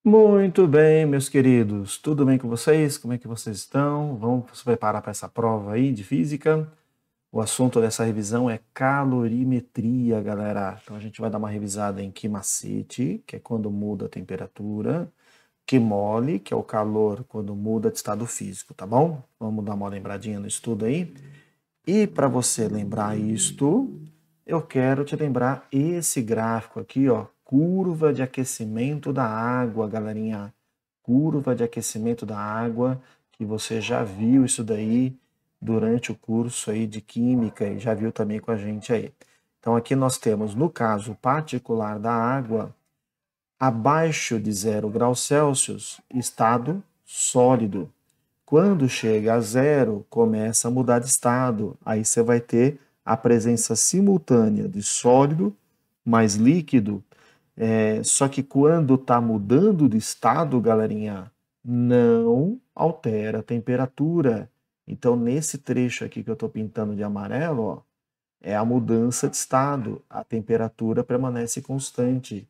Muito bem, meus queridos. Tudo bem com vocês? Como é que vocês estão? Vamos se preparar para essa prova aí de física. O assunto dessa revisão é calorimetria, galera. Então a gente vai dar uma revisada em quimacete, que é quando muda a temperatura, quimole, que é o calor quando muda de estado físico, tá bom? Vamos dar uma lembradinha no estudo aí. E para você lembrar isto, eu quero te lembrar esse gráfico aqui, ó, curva de aquecimento da água, galerinha. Curva de aquecimento da água, que você já viu isso daí durante o curso aí de química e já viu também com a gente aí. Então aqui nós temos, no caso particular da água, abaixo de 0 graus Celsius, estado sólido. Quando chega a zero, começa a mudar de estado. Aí você vai ter a presença simultânea de sólido mais líquido. Só que quando está mudando de estado, galerinha, não altera a temperatura. Então, nesse trecho aqui que eu estou pintando de amarelo, ó, é a mudança de estado. A temperatura permanece constante.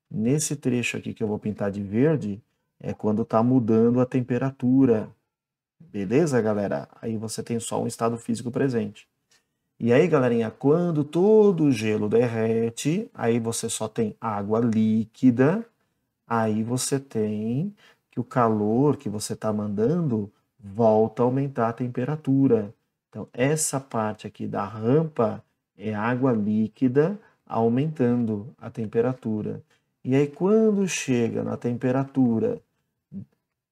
Nesse trecho aqui que eu vou pintar de verde, é quando está mudando a temperatura. Beleza, galera? Aí você tem só um estado físico presente. E aí, galerinha, quando todo o gelo derrete, aí você só tem água líquida, aí você tem que o calor que você está mandando volta a aumentar a temperatura. Então, essa parte aqui da rampa é água líquida aumentando a temperatura. E aí, quando chega na temperatura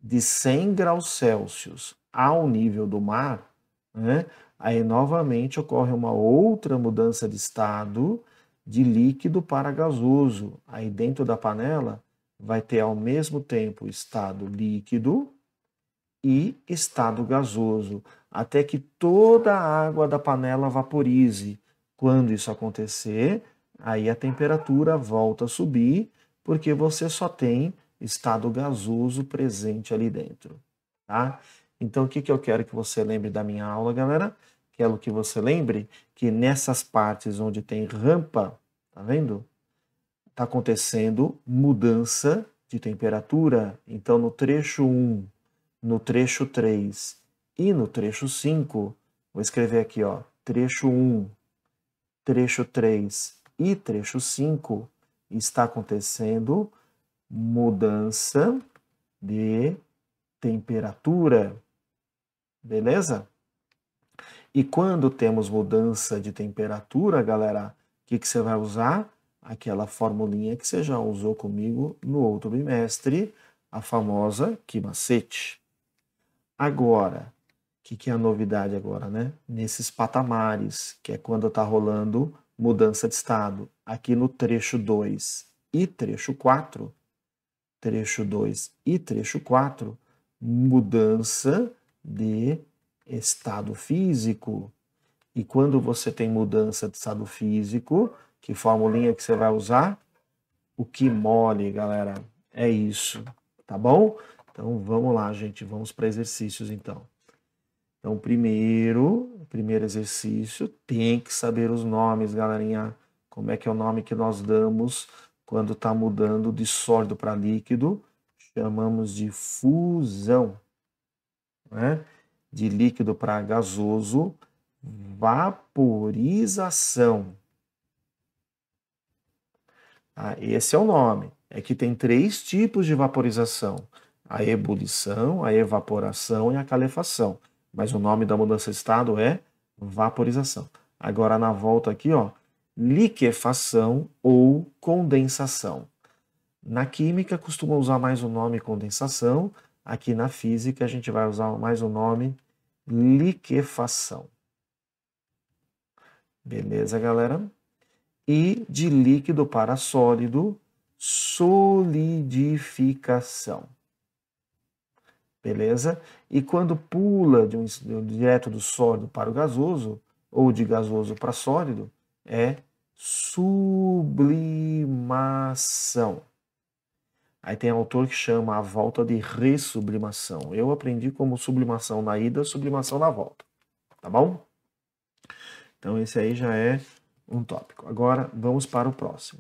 de 100 graus Celsius ao nível do mar, né, aí novamente ocorre uma outra mudança de estado de líquido para gasoso. Aí dentro da panela vai ter ao mesmo tempo estado líquido e estado gasoso, até que toda a água da panela vaporize. Quando isso acontecer, aí a temperatura volta a subir, porque você só tem estado gasoso presente ali dentro, tá? Então, o que eu quero que você lembre da minha aula, galera? Quero que você lembre que nessas partes onde tem rampa, tá vendo? Está acontecendo mudança de temperatura. Então, no trecho 1, no trecho 3 e no trecho 5, vou escrever aqui, ó, trecho 1, trecho 3 e trecho 5, está acontecendo mudança de temperatura, beleza? E quando temos mudança de temperatura, galera, o que você vai usar? Aquela formulinha que você já usou comigo no outro bimestre, a famosa quimacete. Agora, o que é a novidade agora, né? Nesses patamares, que é quando está rolando mudança de estado. Aqui no trecho 2 e trecho 4, trecho 2 e trecho 4, mudança de estado físico. E quando você tem mudança de estado físico, que formulinha que você vai usar? O que mole, galera. É isso, tá bom? Então vamos lá, gente, vamos para exercícios então. Então, primeiro exercício, tem que saber os nomes, galerinha. Como é que é o nome que nós damos quando está mudando de sólido para líquido? Chamamos de fusão, né? De líquido para gasoso, vaporização. Ah, esse é o nome. É que tem 3 tipos de vaporização: a ebulição, a evaporação e a calefação. Mas o nome da mudança de estado é vaporização. Agora na volta aqui, ó, liquefação ou condensação. Na química costuma usar mais o nome condensação, aqui na física a gente vai usar mais o nome liquefação. Beleza, galera? E de líquido para sólido, solidificação. Beleza? E quando pula direto do sólido para o gasoso, ou de gasoso para sólido, é sublimação. Aí tem autor que chama a volta de ressublimação. Eu aprendi como sublimação na ida, sublimação na volta. Tá bom? Então esse aí já é um tópico. Agora vamos para o próximo.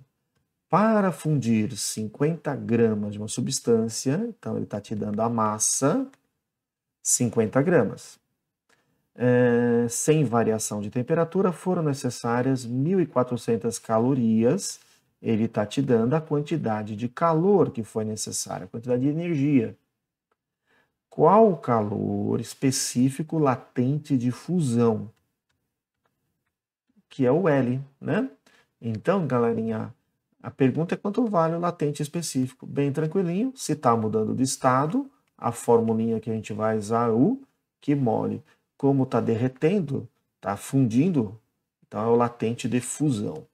Para fundir 50 gramas de uma substância, então ele está te dando a massa, 50 gramas. Sem variação de temperatura, foram necessárias 1.400 calorias. Ele está te dando a quantidade de calor que foi necessária, a quantidade de energia. Qual o calor específico latente de fusão? Que é o L, né? Então, galerinha, a pergunta é quanto vale o latente específico. Bem tranquilinho, se está mudando de estado, a formulinha que a gente vai usar é o que mole. Como está derretendo, está fundindo, então é o latente de fusão.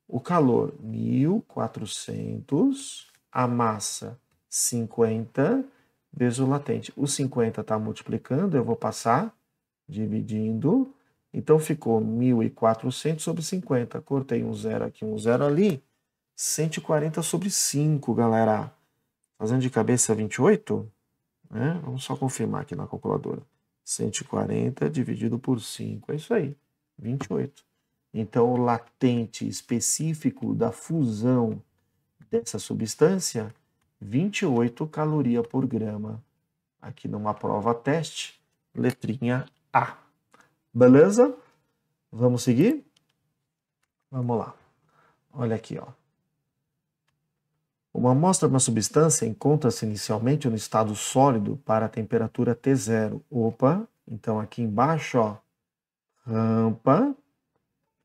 O calor, 1.400, a massa, 50, vezes o latente. O 50 está multiplicando, eu vou passar dividindo. Então ficou 1.400 sobre 50. Cortei um zero aqui, um zero ali. 140 sobre 5, galera. Fazendo de cabeça 28, né? Vamos só confirmar aqui na calculadora. 140 dividido por 5, é isso aí, 28. Então, o latente específico da fusão dessa substância, 28 calorias por grama. Aqui numa prova teste, letrinha A. Beleza? Vamos seguir? Vamos lá. Olha aqui, ó. Uma amostra de uma substância encontra-se inicialmente no estado sólido para a temperatura T0. Opa, então aqui embaixo, ó, rampa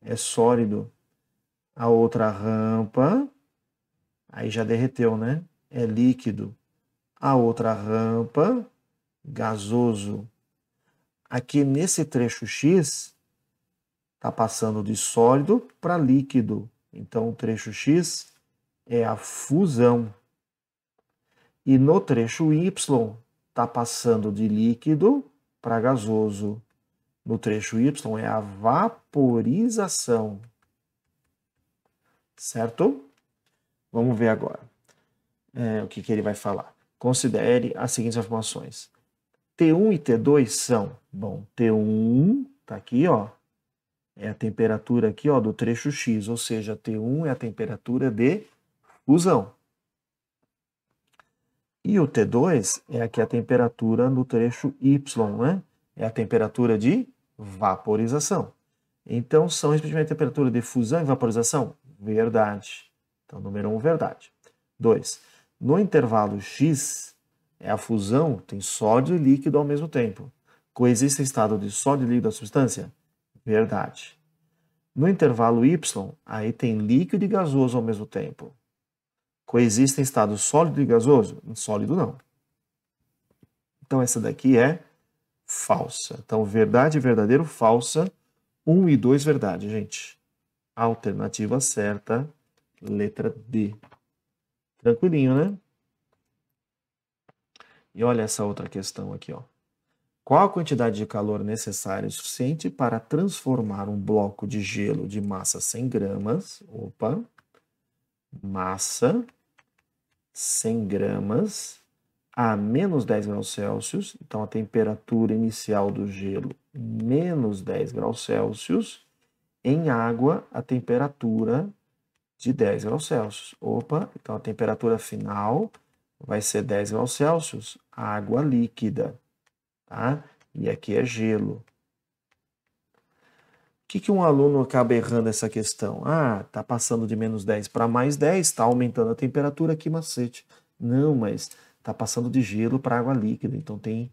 é sólido. A outra rampa, aí já derreteu, né? É líquido. A outra rampa, gasoso. Aqui nesse trecho X, está passando de sólido para líquido. Então, o trecho X é a fusão. E no trecho Y, está passando de líquido para gasoso. No trecho Y é a vaporização. Certo? Vamos ver agora o que ele vai falar. Considere as seguintes informações. T1 e T2 são, bom, T1 está aqui, ó, é a temperatura aqui, ó, do trecho X, ou seja, T1 é a temperatura de fusão. E o T2 é aqui a temperatura no trecho Y, né? É a temperatura de vaporização. Então, são respectivamente a temperatura de fusão e vaporização? Verdade. Então, número 1, verdade. 2. No intervalo X, é a fusão, tem sólido e líquido ao mesmo tempo. Coexiste estado de sólido e líquido da substância? Verdade. No intervalo Y, aí tem líquido e gasoso ao mesmo tempo. Coexistem estados sólido e gasoso? Sólido não. Então essa daqui é falsa. Então verdade, verdadeiro, falsa. 1 e 2 verdade, gente. Alternativa certa, letra D. Tranquilinho, né? E olha essa outra questão aqui, ó. Qual a quantidade de calor necessária e suficiente para transformar um bloco de gelo de massa 100 gramas? Opa! Massa 100 gramas a menos 10 graus Celsius. Então, a temperatura inicial do gelo, menos 10 graus Celsius. Em água, a temperatura de 10 graus Celsius. Opa! Então, a temperatura final vai ser 10 graus Celsius, água líquida. Tá? E aqui é gelo. O que um aluno acaba errando essa questão? Ah, está passando de menos 10 para mais 10, está aumentando a temperatura, aqui macete. Não, mas está passando de gelo para água líquida, então tem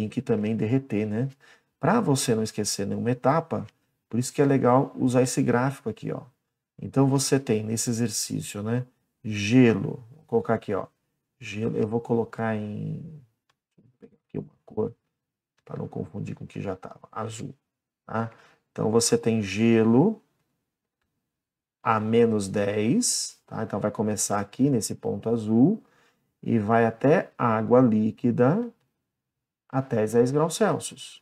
que também derreter, né? Para você não esquecer nenhuma etapa, por isso que é legal usar esse gráfico aqui, ó. Então você tem nesse exercício, né? Gelo, vou colocar aqui, ó. Gelo, eu vou colocar em... Vou pegar aqui uma cor, para não confundir com o que já estava, azul, tá? Então, você tem gelo a menos 10, tá? Então, vai começar aqui nesse ponto azul e vai até água líquida até 10 graus Celsius.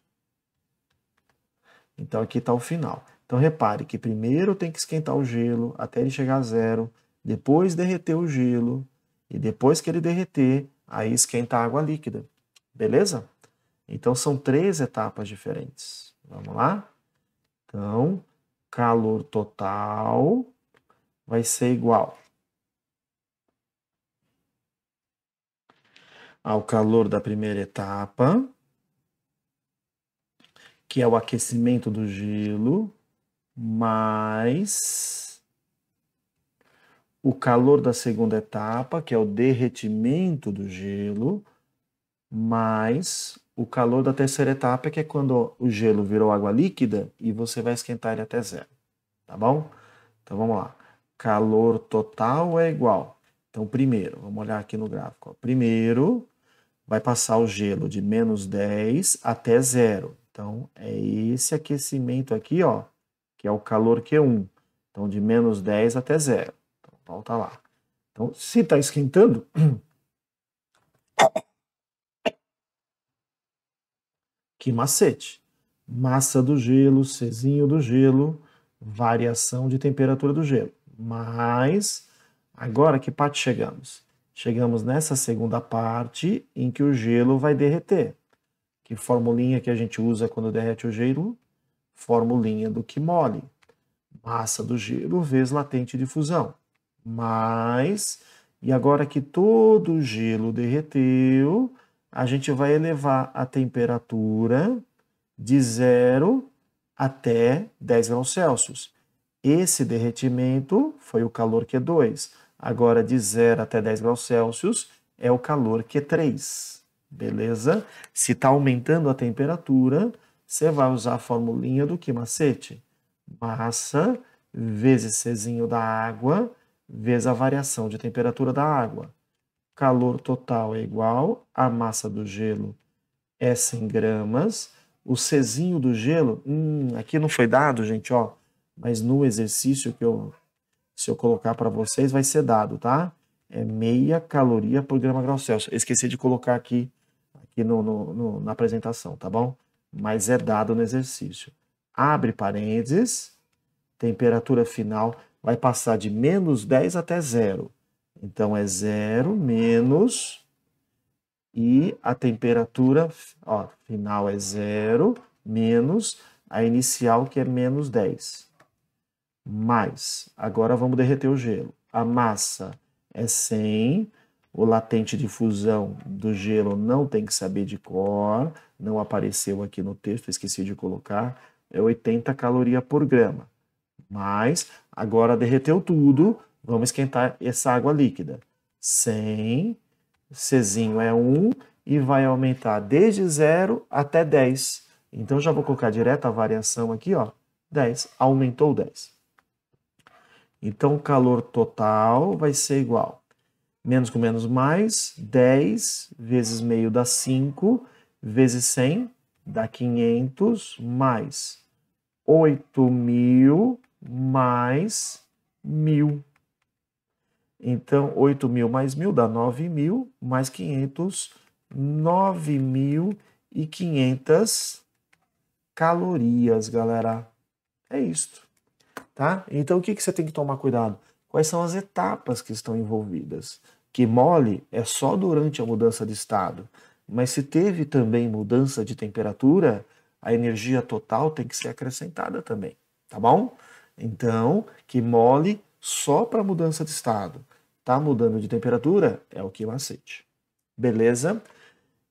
Então, aqui está o final. Então, repare que primeiro tem que esquentar o gelo até ele chegar a zero, depois derreter o gelo e depois que ele derreter, aí esquenta a água líquida. Beleza? Então, são 3 etapas diferentes. Vamos lá? Então, calor total vai ser igual ao calor da primeira etapa, que é o aquecimento do gelo, mais o calor da segunda etapa, que é o derretimento do gelo, mais o calor da terceira etapa, que é quando o gelo virou água líquida e você vai esquentar ele até zero, tá bom? Então vamos lá. Calor total é igual. Então primeiro, vamos olhar aqui no gráfico. Primeiro, vai passar o gelo de menos 10 até zero. Então é esse aquecimento aqui, ó, que é o calor Q1. Então de menos 10 até zero. Então volta lá. Então se está esquentando, que macete? Massa do gelo, Czinho do gelo, variação de temperatura do gelo. Mas, agora que parte chegamos? Chegamos nessa segunda parte em que o gelo vai derreter. Que formulinha que a gente usa quando derrete o gelo? Formulinha do que mole. Massa do gelo vezes latente de fusão. Mais, e agora que todo o gelo derreteu, a gente vai elevar a temperatura de 0 até 10 graus Celsius. Esse derretimento foi o calor Q2. Agora, de 0 até 10 graus Celsius é o calor Q3. Beleza? Se está aumentando a temperatura, você vai usar a formulinha do que macete? Massa vezes Czinho da água vezes a variação de temperatura da água. Calor total é igual a massa do gelo é 100 gramas. O Czinho do gelo, aqui não foi dado, gente, ó, mas no exercício se eu colocar para vocês, vai ser dado, tá? É meia caloria por grama grau Celsius. Esqueci de colocar aqui na apresentação, tá bom? Mas é dado no exercício. Abre parênteses, temperatura final vai passar de menos 10 até zero. Então é zero menos, e a temperatura final é zero menos a inicial, que é menos 10. Mais, agora vamos derreter o gelo. A massa é 100, o latente de fusão do gelo não tem que saber de cor, não apareceu aqui no texto, esqueci de colocar, é 80 calorias por grama. Mas, agora derreteu tudo, vamos esquentar essa água líquida. 100, Czinho é 1 e vai aumentar desde 0 até 10. Então, já vou colocar direto a variação aqui, ó, 10. Aumentou 10. Então, o calor total vai ser igual. Menos com menos mais, 10 vezes meio dá 5, vezes 100 dá 500, mais 8.000 mais 1.000. Então, 8.000 mais 1.000 dá 9.000, mais 500, 9.500 calorias, galera. É isto, tá? Então, o que você tem que tomar cuidado? Quais são as etapas que estão envolvidas? Que mole é só durante a mudança de estado, mas se teve também mudança de temperatura, a energia total tem que ser acrescentada também, tá bom? Então, que mole só para mudança de estado. Tá mudando de temperatura? É o que macete. Beleza?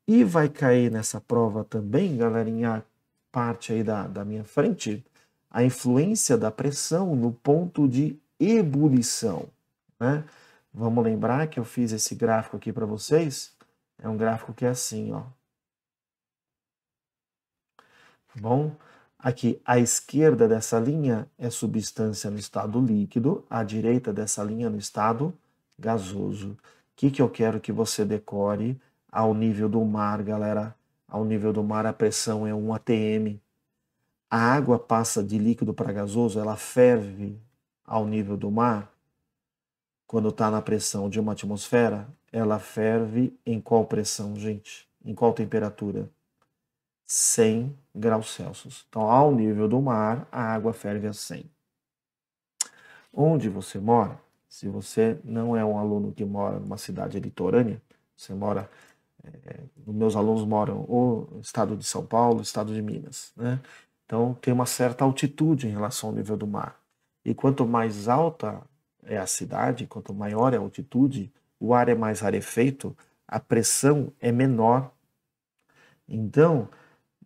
E vai cair nessa prova também, galerinha, parte aí da minha frente, a influência da pressão no ponto de ebulição, né? Vamos lembrar que eu fiz esse gráfico aqui para vocês. É um gráfico que é assim, ó. Bom, aqui à esquerda dessa linha é substância no estado líquido, à direita dessa linha no estado gasoso. O que eu quero que você decore ao nível do mar, galera? Ao nível do mar a pressão é 1 atm. A água passa de líquido para gasoso, ela ferve ao nível do mar. Quando está na pressão de uma atmosfera, ela ferve em qual pressão, gente? Em qual temperatura? 100 graus Celsius. Então, ao nível do mar, a água ferve a 100. Onde você mora, se você não é um aluno que mora numa cidade litorânea, você mora, meus alunos moram no estado de São Paulo, estado de Minas, né? Então, tem uma certa altitude em relação ao nível do mar. E quanto mais alta é a cidade, quanto maior é a altitude, o ar é mais rarefeito, a pressão é menor. Então,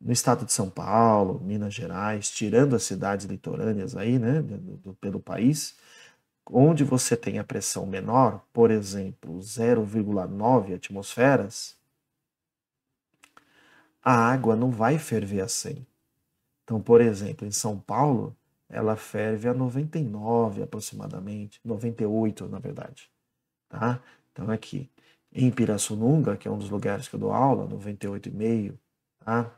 no estado de São Paulo, Minas Gerais, tirando as cidades litorâneas aí, né, pelo país, onde você tem a pressão menor, por exemplo, 0,9 atmosferas, a água não vai ferver a 100. Então, por exemplo, em São Paulo, ela ferve a 99 aproximadamente, 98 na verdade, tá? Então aqui, em Pirassununga, que é um dos lugares que eu dou aula, 98,5, tá?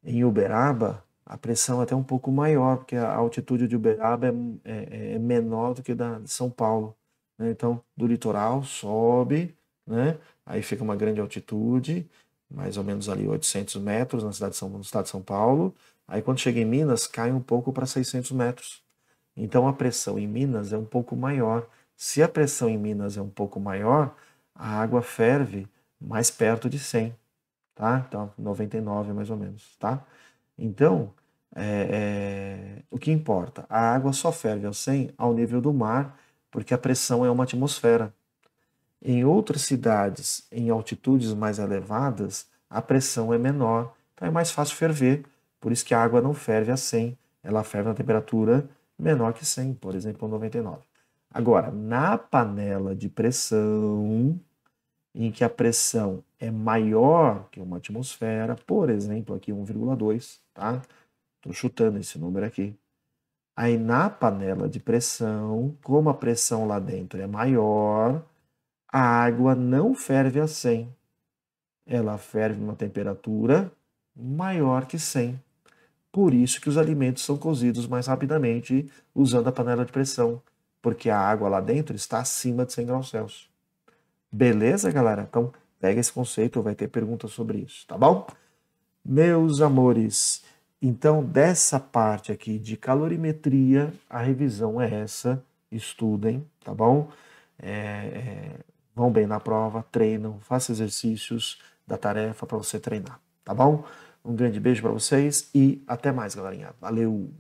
Em Uberaba, a pressão é até um pouco maior, porque a altitude de Uberaba é menor do que da de São Paulo, né? Então, do litoral sobe, né? Aí fica uma grande altitude, mais ou menos ali 800 metros no estado de São Paulo. Aí quando chega em Minas, cai um pouco para 600 metros. Então a pressão em Minas é um pouco maior. Se a pressão em Minas é um pouco maior, a água ferve mais perto de 100, tá? Então 99 mais ou menos, tá? Então, o que importa? A água só ferve ao 100 ao nível do mar, porque a pressão é uma atmosfera. Em outras cidades, em altitudes mais elevadas, a pressão é menor, então é mais fácil ferver. Por isso que a água não ferve a 100, ela ferve a temperatura menor que 100, por exemplo, 99. Agora, na panela de pressão, em que a pressão é maior que uma atmosfera, por exemplo, aqui 1,2, tá? Estou chutando esse número aqui. Aí na panela de pressão, como a pressão lá dentro é maior, a água não ferve a 100. Ela ferve uma temperatura maior que 100. Por isso que os alimentos são cozidos mais rapidamente usando a panela de pressão, porque a água lá dentro está acima de 100 graus Celsius. Beleza, galera? Então, pega esse conceito, vai ter perguntas sobre isso, tá bom? Meus amores, então dessa parte aqui de calorimetria, a revisão é essa. Estudem, tá bom? Vão bem na prova, treinam, façam exercícios da tarefa para você treinar, tá bom? Um grande beijo para vocês e até mais, galerinha. Valeu!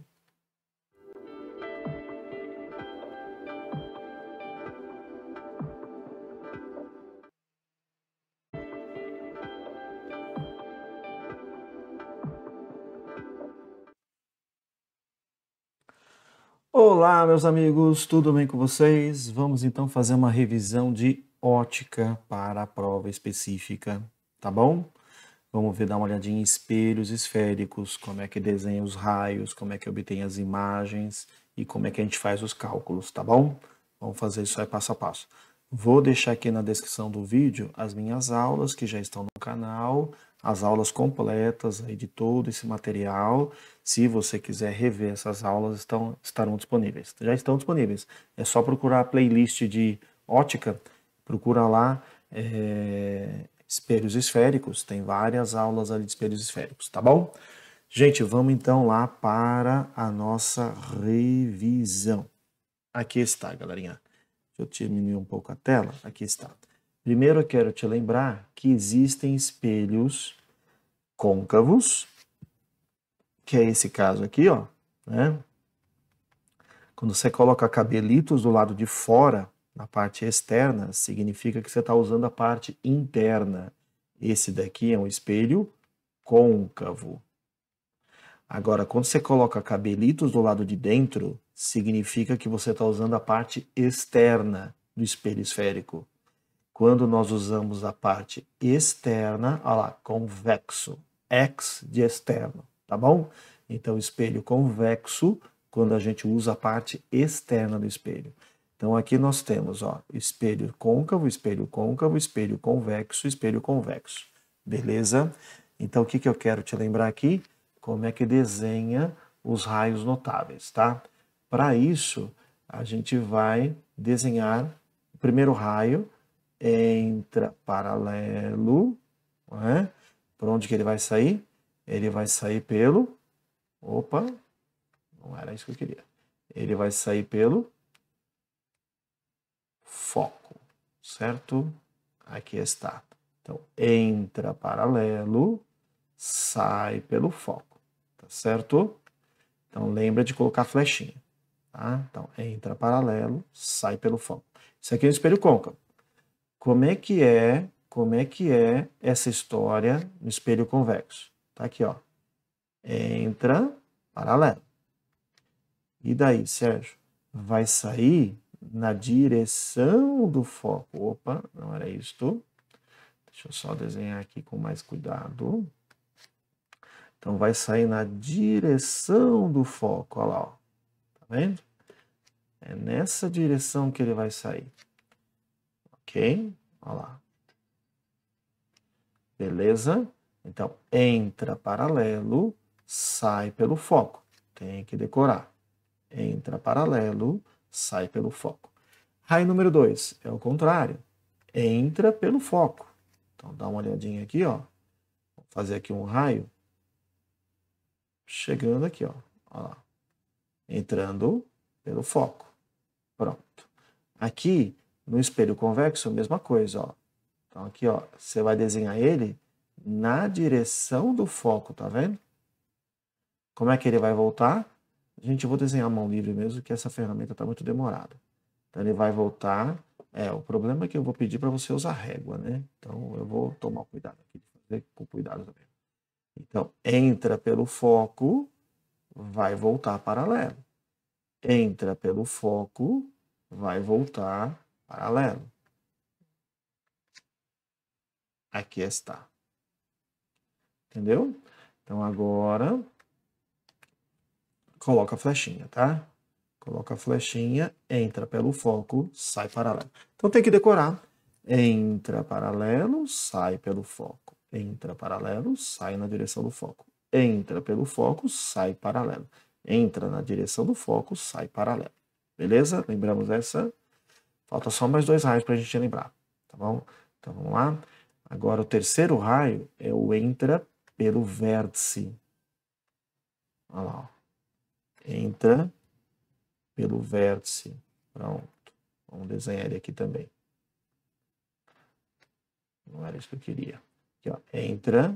Olá, meus amigos, tudo bem com vocês? Vamos então fazer uma revisão de ótica para a prova específica, tá bom? Vamos ver, dar uma olhadinha em espelhos esféricos, como é que desenha os raios, como é que obtém as imagens e como é que a gente faz os cálculos, tá bom? Vamos fazer isso aí passo a passo. Vou deixar aqui na descrição do vídeo as minhas aulas que já estão no canal, as aulas completas aí de todo esse material. Se você quiser rever essas aulas, estarão disponíveis. Já estão disponíveis. É só procurar a playlist de ótica, procura lá espelhos esféricos, tem várias aulas ali de espelhos esféricos, tá bom? Gente, vamos então lá para a nossa revisão. Aqui está, galerinha. Deixa eu diminuir um pouco a tela. Aqui está. Primeiro eu quero te lembrar que existem espelhos côncavos, que é esse caso aqui, ó, né? Quando você coloca cabelitos do lado de fora, na parte externa, significa que você está usando a parte interna. Esse daqui é um espelho côncavo. Agora, quando você coloca cabelitos do lado de dentro, significa que você está usando a parte externa do espelho esférico. Quando nós usamos a parte externa, olha lá, convexo, ex de externo, tá bom? Então, espelho convexo, quando a gente usa a parte externa do espelho. Então, aqui nós temos, ó, espelho côncavo, espelho côncavo, espelho convexo, espelho convexo. Beleza? Então, o que eu quero te lembrar aqui? Como é que desenha os raios notáveis, tá? Para isso, a gente vai desenhar o primeiro raio, entra paralelo, né? Por onde que ele vai sair? Ele vai sair pelo... Opa, não era isso que eu queria. Ele vai sair pelo foco, certo? Aqui está. Então, entra paralelo, sai pelo foco, tá certo? Então, lembra de colocar flechinha, tá? Então, entra paralelo, sai pelo foco. Isso aqui é um espelho côncavo. Como é como é que é essa história no espelho convexo. Tá aqui, ó. Entra, paralelo. E daí, Sérgio? Vai sair na direção do foco. Opa, não era isto. Deixa eu só desenhar aqui com mais cuidado. Então, vai sair na direção do foco. Olha lá, ó. Tá vendo? É nessa direção que ele vai sair. Ok? Olha lá. Beleza? Então, entra paralelo, sai pelo foco. Tem que decorar. Entra paralelo, sai pelo foco. Raio número 2 é o contrário. Entra pelo foco. Então, dá uma olhadinha aqui, ó. Vou fazer aqui um raio. Chegando aqui, ó. Olha lá. Entrando pelo foco. Pronto. Aqui, no espelho convexo, a mesma coisa, ó. Então, aqui, ó, você vai desenhar ele na direção do foco, tá vendo? Como é que ele vai voltar? Gente, eu vou desenhar a mão livre mesmo, que essa ferramenta está muito demorada. Então, ele vai voltar. O problema é que eu vou pedir para você usar régua, né? Então, eu vou tomar cuidado aqui, fazer com cuidado também. Então, entra pelo foco, vai voltar paralelo. Entra pelo foco, vai voltar paralelo. Aqui está. Entendeu? Então, agora, coloca a flechinha, tá? Coloca a flechinha, entra pelo foco, sai paralelo. Então, tem que decorar. Entra paralelo, sai pelo foco. Entra paralelo, sai na direção do foco. Entra pelo foco, sai paralelo. Entra na direção do foco, sai paralelo. Beleza? Lembramos essa? Falta só mais 2 raios para a gente lembrar, tá bom? Então, vamos lá. Agora, o terceiro raio é o entra pelo vértice. Olha lá, ó. Entra pelo vértice. Pronto. Vamos desenhar ele aqui também. Não era isso que eu queria. Aqui, ó. Entra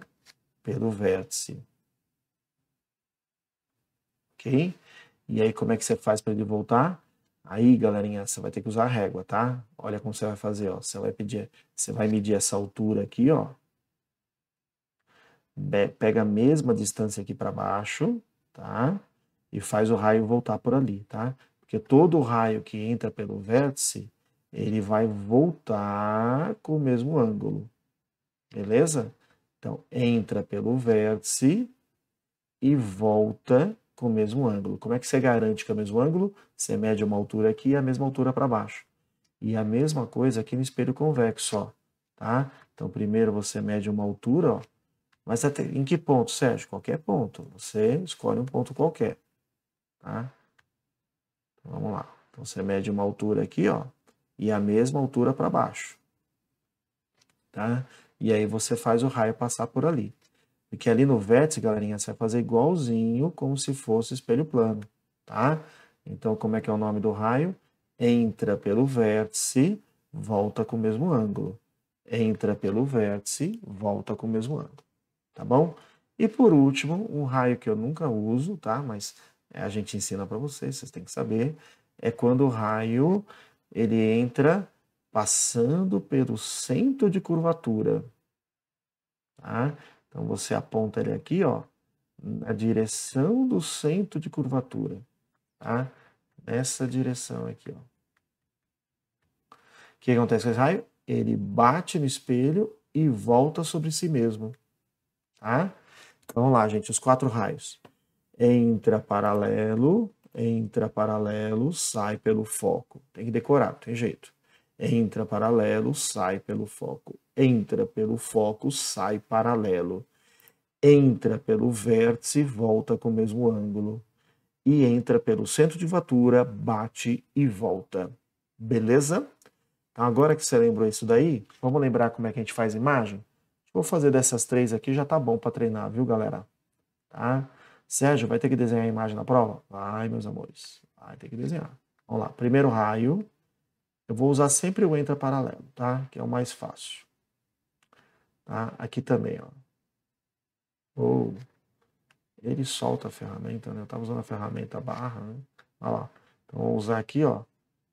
pelo vértice. Ok? E aí, como é que você faz para ele voltar? Aí, galerinha, você vai ter que usar a régua, tá? Olha como você vai fazer, ó. Você vai medir essa altura aqui, ó. Pega a mesma distância aqui para baixo, tá? E faz o raio voltar por ali, tá? Porque todo raio que entra pelo vértice, ele vai voltar com o mesmo ângulo. Beleza? Então, entra pelo vértice e volta com o mesmo ângulo. Como é que você garante que é o mesmo ângulo? Você mede uma altura aqui e a mesma altura para baixo. E a mesma coisa aqui no espelho convexo, ó, tá? Então, primeiro você mede uma altura, ó. Mas até em que ponto, Sérgio? Qualquer ponto. Você escolhe um ponto qualquer, tá? Então, vamos lá. Então, você mede uma altura aqui, ó, e a mesma altura para baixo, tá? E aí você faz o raio passar por ali. Porque ali no vértice, galerinha, você vai fazer igualzinho como se fosse espelho plano, tá? Então, como é que é o nome do raio? Entra pelo vértice, volta com o mesmo ângulo. Entra pelo vértice, volta com o mesmo ângulo, tá bom? E por último, um raio que eu nunca uso, tá? Mas a gente ensina para vocês têm que saber, é quando o raio ele entra passando pelo centro de curvatura, tá? Então, você aponta ele aqui, ó, na direção do centro de curvatura, tá? Nessa direção aqui, ó. O que acontece com esse raio? Ele bate no espelho e volta sobre si mesmo, tá? Então, vamos lá, gente, os 4 raios. Entra paralelo, sai pelo foco. Tem que decorar, não tem jeito. Entra paralelo, sai pelo foco. Entra pelo foco, sai paralelo. Entra pelo vértice, volta com o mesmo ângulo. E entra pelo centro de curvatura, bate e volta. Beleza? Então, agora que você lembrou isso daí, vamos lembrar como é que a gente faz imagem? Vou fazer dessas 3 aqui, já tá bom para treinar, viu, galera? Tá? Sérgio, vai ter que desenhar a imagem na prova? Vai, meus amores. Vai ter que desenhar. Vamos lá. Primeiro raio. Eu vou usar sempre o entra paralelo, tá? Que é o mais fácil. Tá? Aqui também, ó. Oh, ele solta a ferramenta, né? Eu estava usando a ferramenta barra, né? Olha lá. Então, vou usar aqui, ó.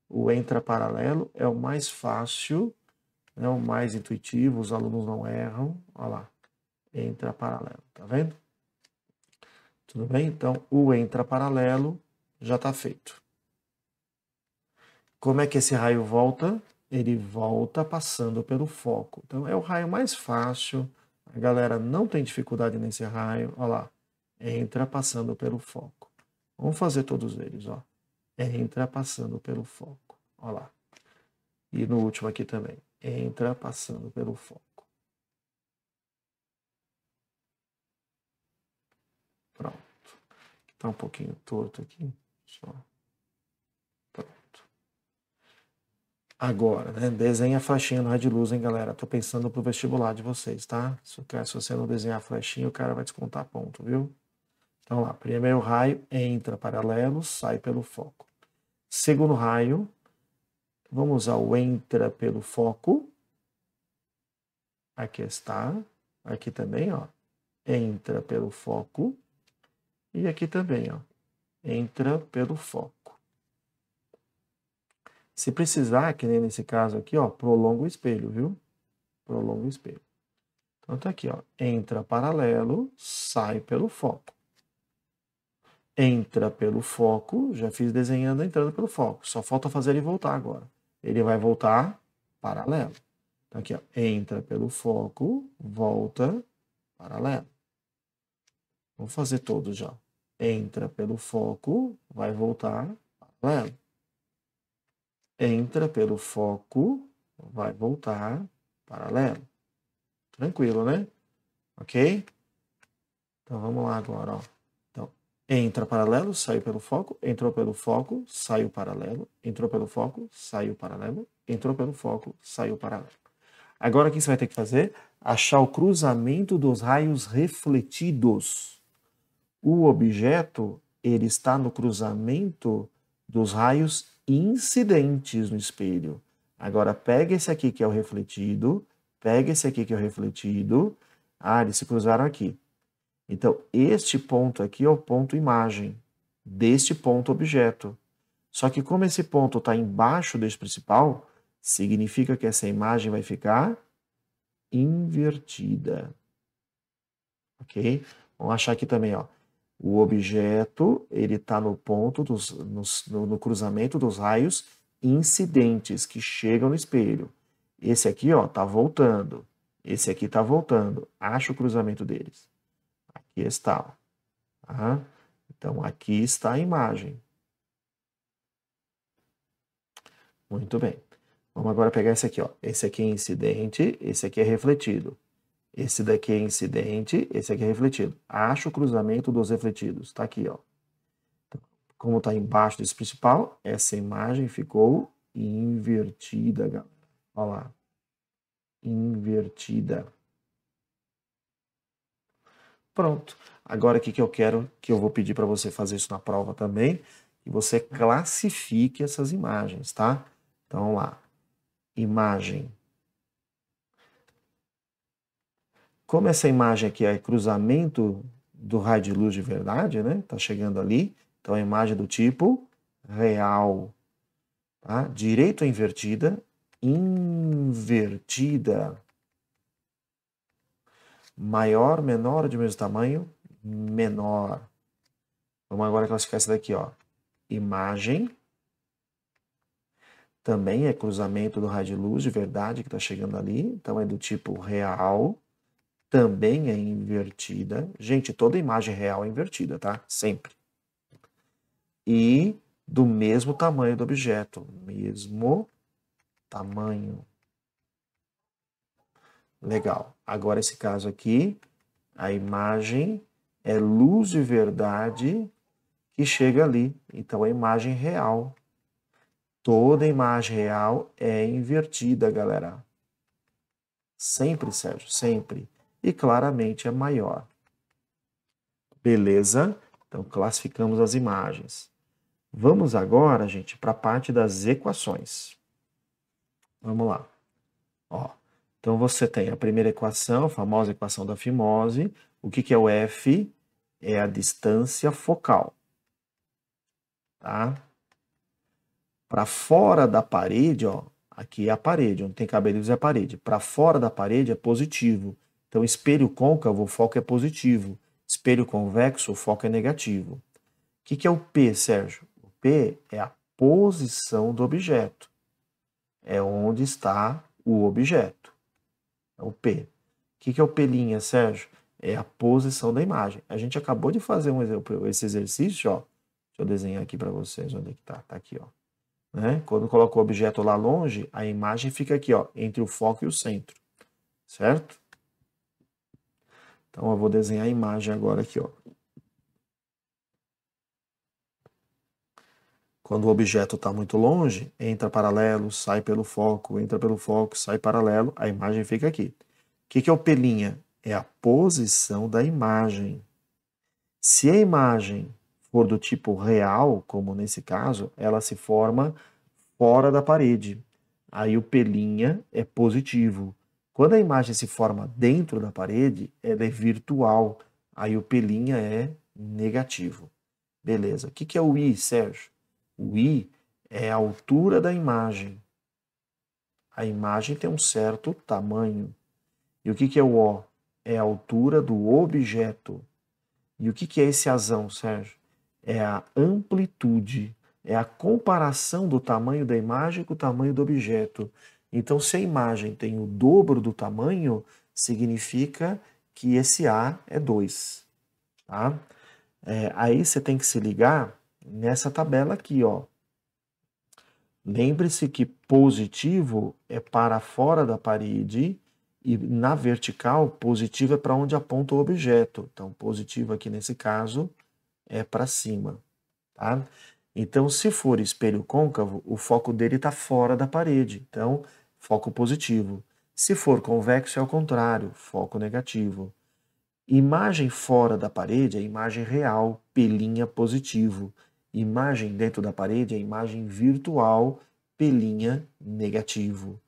O entra paralelo é o mais fácil né, o mais intuitivo, os alunos não erram. Olha lá, entra paralelo, tá vendo? Tudo bem? Então, o entra paralelo já está feito. Como é que esse raio volta? Ele volta passando pelo foco. Então, é o raio mais fácil. A galera não tem dificuldade nesse raio. Olha lá, entra passando pelo foco. Vamos fazer todos eles, ó. Entra passando pelo foco. Olha lá. E no último aqui também. Entra passando pelo foco. Pronto. Está um pouquinho torto aqui. Só. Pronto. Agora, né? Desenha a flechinha no raio de luz, hein, galera? Tô pensando pro vestibular de vocês, tá? Se você não desenhar a flechinha, o cara vai descontar ponto, viu? Então lá, primeiro raio entra paralelo, sai pelo foco. Segundo raio, vamos usar o entra pelo foco. Aqui está. Aqui também, ó. Entra pelo foco. E aqui também, ó. Entra pelo foco. Se precisar, que nem nesse caso aqui, ó, prolonga o espelho, viu? Prolonga o espelho. Então tá aqui, ó. Entra paralelo, sai pelo foco. Entra pelo foco, já fiz desenhando entrando pelo foco. Só falta fazer ele voltar agora. Ele vai voltar paralelo. Então aqui, ó. Entra pelo foco, volta paralelo. Vamos fazer todos já. Entra pelo foco, vai voltar paralelo. Entra pelo foco, vai voltar paralelo. Tranquilo, né? Ok? Então vamos lá agora, ó. Então, entra paralelo, saiu pelo foco, entrou pelo foco, saiu paralelo, entrou pelo foco, saiu paralelo, entrou pelo foco, saiu paralelo. Agora o que você vai ter que fazer? Achar o cruzamento dos raios refletidos. O objeto, ele está no cruzamento dos raios incidentes no espelho. Agora, pega esse aqui que é o refletido, pega esse aqui que é o refletido. Ah, eles se cruzaram aqui. Então, este ponto aqui é o ponto imagem deste ponto objeto. Só que como esse ponto está embaixo deste principal, significa que essa imagem vai ficar invertida. Ok? Vamos achar aqui também, ó. O objeto, ele está no ponto, no cruzamento dos raios incidentes que chegam no espelho. Esse aqui, ó, está voltando. Esse aqui está voltando. Acha o cruzamento deles. Aqui está. Ó. Tá? Então, aqui está a imagem. Muito bem. Vamos agora pegar esse aqui, ó. Esse aqui é incidente, esse aqui é refletido. Esse daqui é incidente, esse aqui é refletido. Acha o cruzamento dos refletidos. Está aqui, ó. Então, como está embaixo desse principal, essa imagem ficou invertida, galera. Olha lá. Invertida. Pronto. Agora, o que eu quero, que eu vou pedir para você fazer isso na prova também, que você classifique essas imagens, tá? Então, vamos lá. Imagem. Como essa imagem aqui é cruzamento do raio de luz de verdade, né? Tá chegando ali. Então, a imagem do tipo real. Tá? Direito ou invertida? Invertida. Maior, menor ou de mesmo tamanho? Menor. Vamos agora classificar essa daqui, ó. Imagem. Também é cruzamento do raio de luz de verdade que está chegando ali. Então, é do tipo real. Também é invertida. Gente, toda imagem real é invertida, tá? Sempre. E do mesmo tamanho do objeto. Mesmo tamanho. Legal. Agora, esse caso aqui, a imagem é luz de verdade que chega ali. Então, é imagem real. Toda imagem real é invertida, galera. Sempre, Sérgio, sempre. E claramente é maior. Beleza? Então, classificamos as imagens. Vamos agora, gente, para a parte das equações. Vamos lá. Ó, então, você tem a primeira equação, a famosa equação da fimose. O que é o F? É a distância focal. Tá? Para fora da parede, ó, Aqui é a parede, onde tem cabelos é a parede. Para fora da parede é positivo. Então, espelho côncavo, o foco é positivo. Espelho convexo, o foco é negativo. O que é o P, Sérgio? O P é a posição do objeto. É onde está o objeto. É o P. O que é o P', Sérgio? É a posição da imagem. A gente acabou de fazer esse exercício, ó. Deixa eu desenhar aqui para vocês onde é que tá. Tá aqui, ó. Né? Quando coloca o objeto lá longe, a imagem fica aqui, ó, entre o foco e o centro. Certo? Então eu vou desenhar a imagem agora aqui, ó. Quando o objeto está muito longe, entra paralelo, sai pelo foco, entra pelo foco, sai paralelo, a imagem fica aqui. O que é o P'? É a posição da imagem. Se a imagem for do tipo real, como nesse caso, ela se forma fora da parede. Aí o P' é positivo. Quando a imagem se forma dentro da parede, ela é virtual. Aí o P' é negativo. Beleza. O que é o I, Sérgio? O I é a altura da imagem. A imagem tem um certo tamanho. E o que é o O? É a altura do objeto. E o que é esse azão, Sérgio? É a amplitude. É a comparação do tamanho da imagem com o tamanho do objeto. Então, se a imagem tem o dobro do tamanho, significa que esse A é 2. Tá? Aí você tem que se ligar nessa tabela aqui, ó. Lembre-se que positivo é para fora da parede e na vertical, positivo é para onde aponta o objeto. Então, positivo aqui nesse caso é para cima. Tá? Então, se for espelho côncavo, o foco dele está fora da parede. Então, foco positivo. Se for convexo, é o contrário, foco negativo. Imagem fora da parede é imagem real, P' positivo. Imagem dentro da parede é imagem virtual, P' negativo.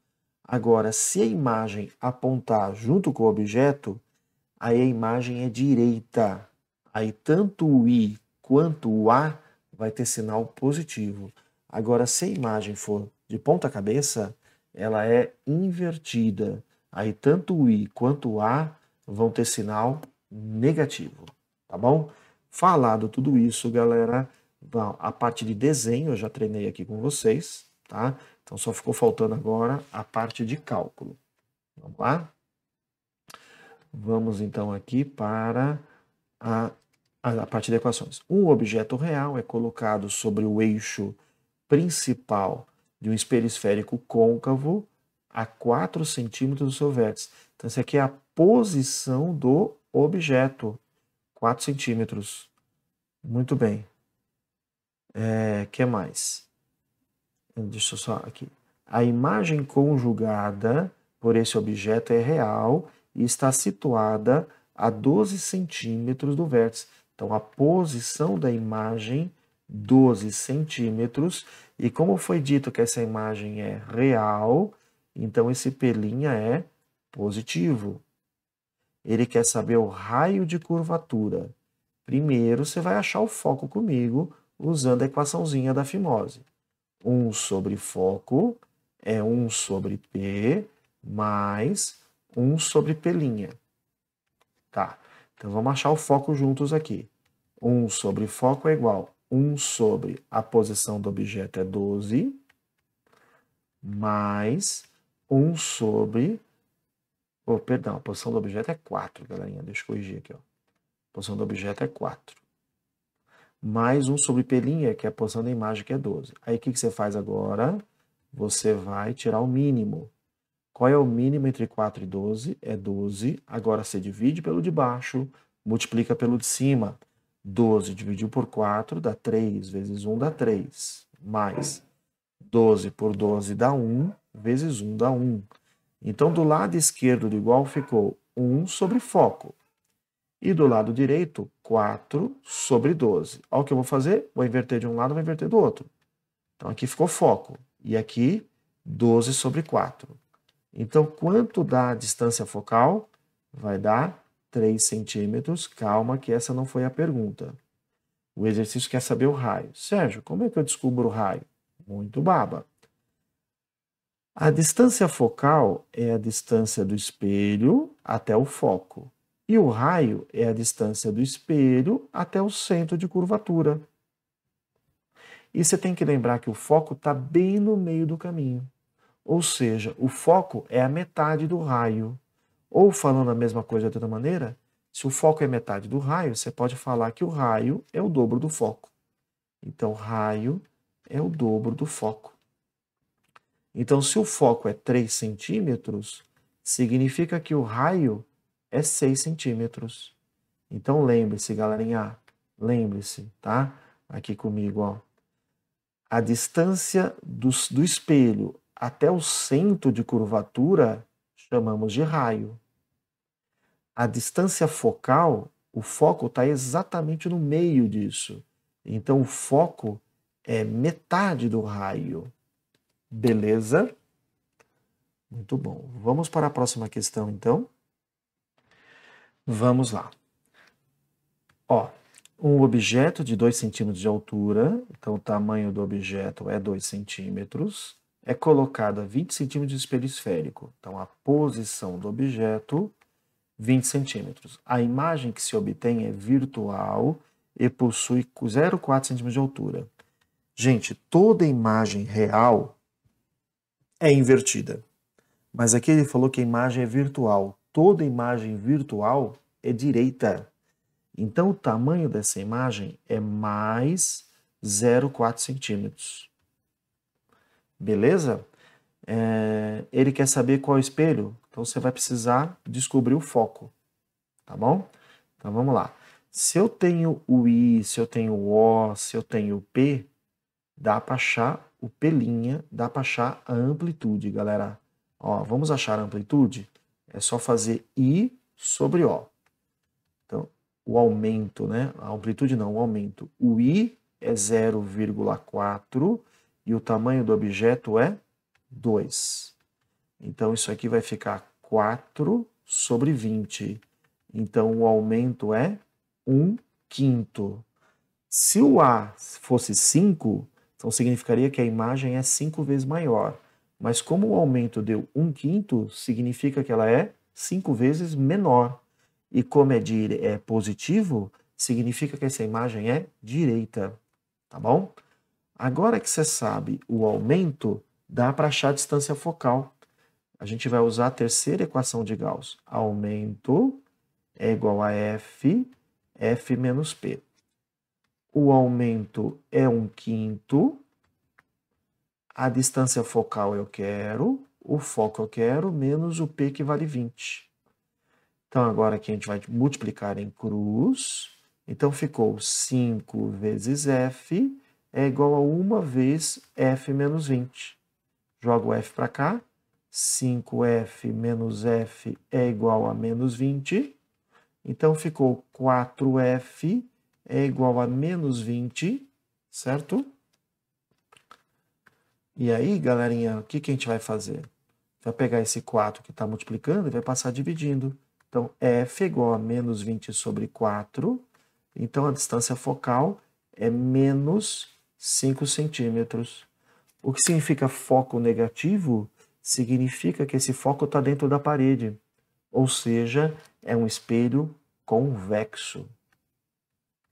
Agora, se a imagem apontar junto com o objeto, aí a imagem é direita. Aí tanto o I quanto o A vai ter sinal positivo. Agora, se a imagem for de ponta cabeça, ela é invertida. Aí tanto o I quanto o A vão ter sinal negativo, tá bom? Falado tudo isso, galera, a parte de desenho eu já treinei aqui com vocês, tá? Então só ficou faltando agora a parte de cálculo. Vamos lá? Vamos então aqui para a parte de equações. Um objeto real é colocado sobre o eixo principal de um espelho esférico côncavo a 4 centímetros do seu vértice. Então, essa aqui é a posição do objeto, 4 centímetros. Muito bem. Que mais? Deixa eu só aqui. A imagem conjugada por esse objeto é real e está situada a 12 centímetros do vértice. Então, a posição da imagem, 12 centímetros. E como foi dito que essa imagem é real, então esse P' é positivo. Ele quer saber o raio de curvatura. Primeiro, você vai achar o foco comigo usando a equaçãozinha da fimose. 1 sobre foco é 1 sobre P mais 1 sobre P'. Tá, então vamos achar o foco juntos aqui. 1 sobre foco é igual a 1 sobre a posição do objeto é 12, mais 1 sobre... Oh, perdão, a posição do objeto é 4, galerinha. Deixa eu corrigir aqui. Ó. A posição do objeto é 4. Mais 1 sobre P', que é a posição da imagem, que é 12. Aí o que você faz agora? Você vai tirar o mínimo. Qual é o mínimo entre 4 e 12? É 12. Agora você divide pelo de baixo, multiplica pelo de cima. 12 dividido por 4 dá 3, vezes 1 dá 3. Mais 12 por 12 dá 1, vezes 1 dá 1. Então, do lado esquerdo do igual ficou 1 sobre foco. E do lado direito, 4 sobre 12. Olha o que eu vou fazer. Vou inverter de um lado, vou inverter do outro. Então, aqui ficou foco. E aqui, 12 sobre 4. Então, quanto dá a distância focal? Vai dar 3 centímetros. Calma que essa não foi a pergunta. O exercício quer saber o raio. Sérgio, como é que eu descubro o raio? Muito baba. A distância focal é a distância do espelho até o foco. E o raio é a distância do espelho até o centro de curvatura. E você tem que lembrar que o foco está bem no meio do caminho. Ou seja, o foco é a metade do raio. Ou falando a mesma coisa de outra maneira, se o foco é metade do raio, você pode falar que o raio é o dobro do foco. Então, raio é o dobro do foco. Então, se o foco é 3 centímetros, significa que o raio é 6 centímetros. Então, lembre-se, galerinha, lembre-se, tá? Aqui comigo, ó. A distância do espelho até o centro de curvatura chamamos de raio. A distância focal, o foco está exatamente no meio disso. Então, o foco é metade do raio. Beleza? Muito bom. Vamos para a próxima questão, então. Vamos lá. Ó, um objeto de 2 centímetros de altura, então o tamanho do objeto é 2 centímetros, é colocado a 20 centímetros de espelho esférico. Então, a posição do objeto, 20 centímetros. A imagem que se obtém é virtual e possui 0,4 centímetros de altura. Gente, toda imagem real é invertida. Mas aqui ele falou que a imagem é virtual. Toda imagem virtual é direita. Então, o tamanho dessa imagem é mais 0,4 centímetros. Beleza? Ele quer saber qual é o espelho, então você vai precisar descobrir o foco. Tá bom? Então, vamos lá. Se eu tenho o I, se eu tenho o O, se eu tenho o P, dá para achar o P', dá para achar a amplitude, galera. Ó, vamos achar a amplitude? É só fazer I sobre O. Então, o aumento, né? A amplitude não, o aumento. O I é 0,4 e o tamanho do objeto é 2. Então, isso aqui vai ficar 4 sobre 20. Então, o aumento é 1/5. Se o A fosse 5, então significaria que a imagem é 5 vezes maior. Mas como o aumento deu 1/5, significa que ela é 5 vezes menor. E como é positivo, significa que essa imagem é direita. Tá bom? Agora que você sabe o aumento, dá para achar a distância focal. A gente vai usar a terceira equação de Gauss. Aumento é igual a F menos P. O aumento é 1/5. A distância focal eu quero, o foco eu quero, menos o P que vale 20. Então, agora aqui a gente vai multiplicar em cruz. Então, ficou 5 vezes F é igual a 1 vez F menos 20. Jogo o F para cá. 5F menos F é igual a menos 20. Então, ficou 4F é igual a menos 20, certo? E aí, galerinha, o que a gente vai fazer? Vai pegar esse 4 que está multiplicando e vai passar dividindo. Então, F é igual a menos 20 sobre 4. Então, a distância focal é menos 5 centímetros. O que significa foco negativo? Significa que esse foco está dentro da parede. Ou seja, é um espelho convexo.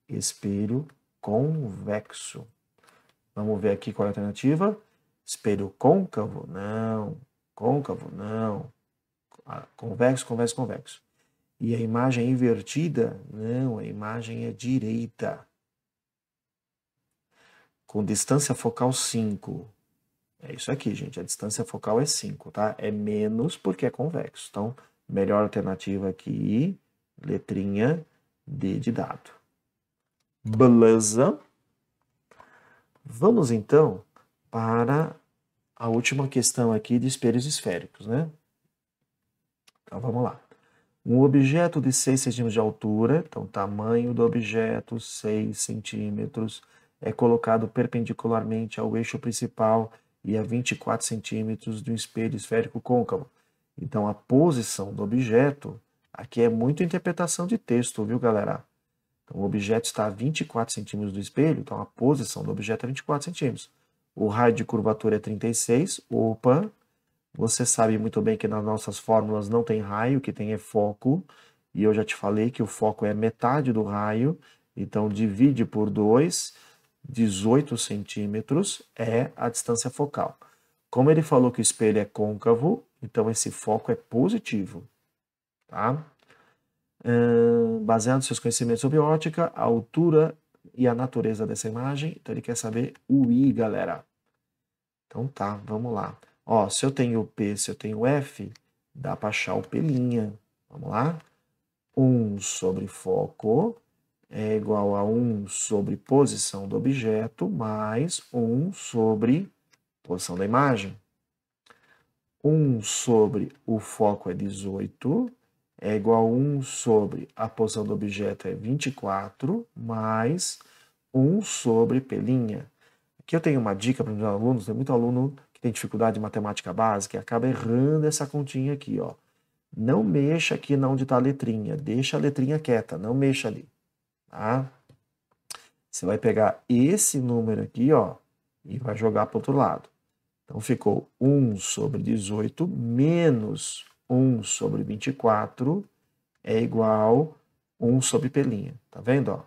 Espelho convexo. Vamos ver aqui qual é a alternativa. Espelho côncavo? Não. Côncavo? Não. Convexo, convexo, convexo. E a imagem invertida? Não, a imagem é direita. Com distância focal 5. É isso aqui, gente. A distância focal é 5, tá? É menos porque é convexo. Então, melhor alternativa aqui, letrinha D de dado. Beleza? Vamos, então, para a última questão aqui de espelhos esféricos, né? Então, vamos lá. Um objeto de 6 centímetros de altura, então tamanho do objeto 6 centímetros, é colocado perpendicularmente ao eixo principal e a 24 centímetros do espelho esférico côncavo. Então a posição do objeto, aqui é muito interpretação de texto, viu, galera? Então o objeto está a 24 centímetros do espelho, então a posição do objeto é 24 centímetros. O raio de curvatura é 36, opa, Você sabe muito bem que nas nossas fórmulas não tem raio, o que tem é foco. E eu já te falei que o foco é metade do raio. Então, divide por 2, 18 centímetros é a distância focal. Como ele falou que o espelho é côncavo, então esse foco é positivo. Tá? Baseado nos seus conhecimentos sobre ótica, a altura e a natureza dessa imagem. Então, ele quer saber o I, galera. Então tá, vamos lá. Ó, se eu tenho P, se eu tenho F, dá para achar o P'. Vamos lá? 1 sobre foco é igual a 1 sobre posição do objeto mais 1 sobre posição da imagem. 1 sobre o foco é 18, é igual a 1 sobre a posição do objeto é 24, mais 1 sobre P'. Aqui eu tenho uma dica para os meus alunos, tem muito aluno que tem dificuldade em matemática básica e acaba errando essa continha aqui, ó. Não mexa aqui onde está a letrinha, deixa a letrinha quieta, não mexa ali, tá? Você vai pegar esse número aqui, ó, e vai jogar para o outro lado. Então ficou 1 sobre 18 menos 1 sobre 24 é igual a 1 sobre P'. Tá vendo, ó?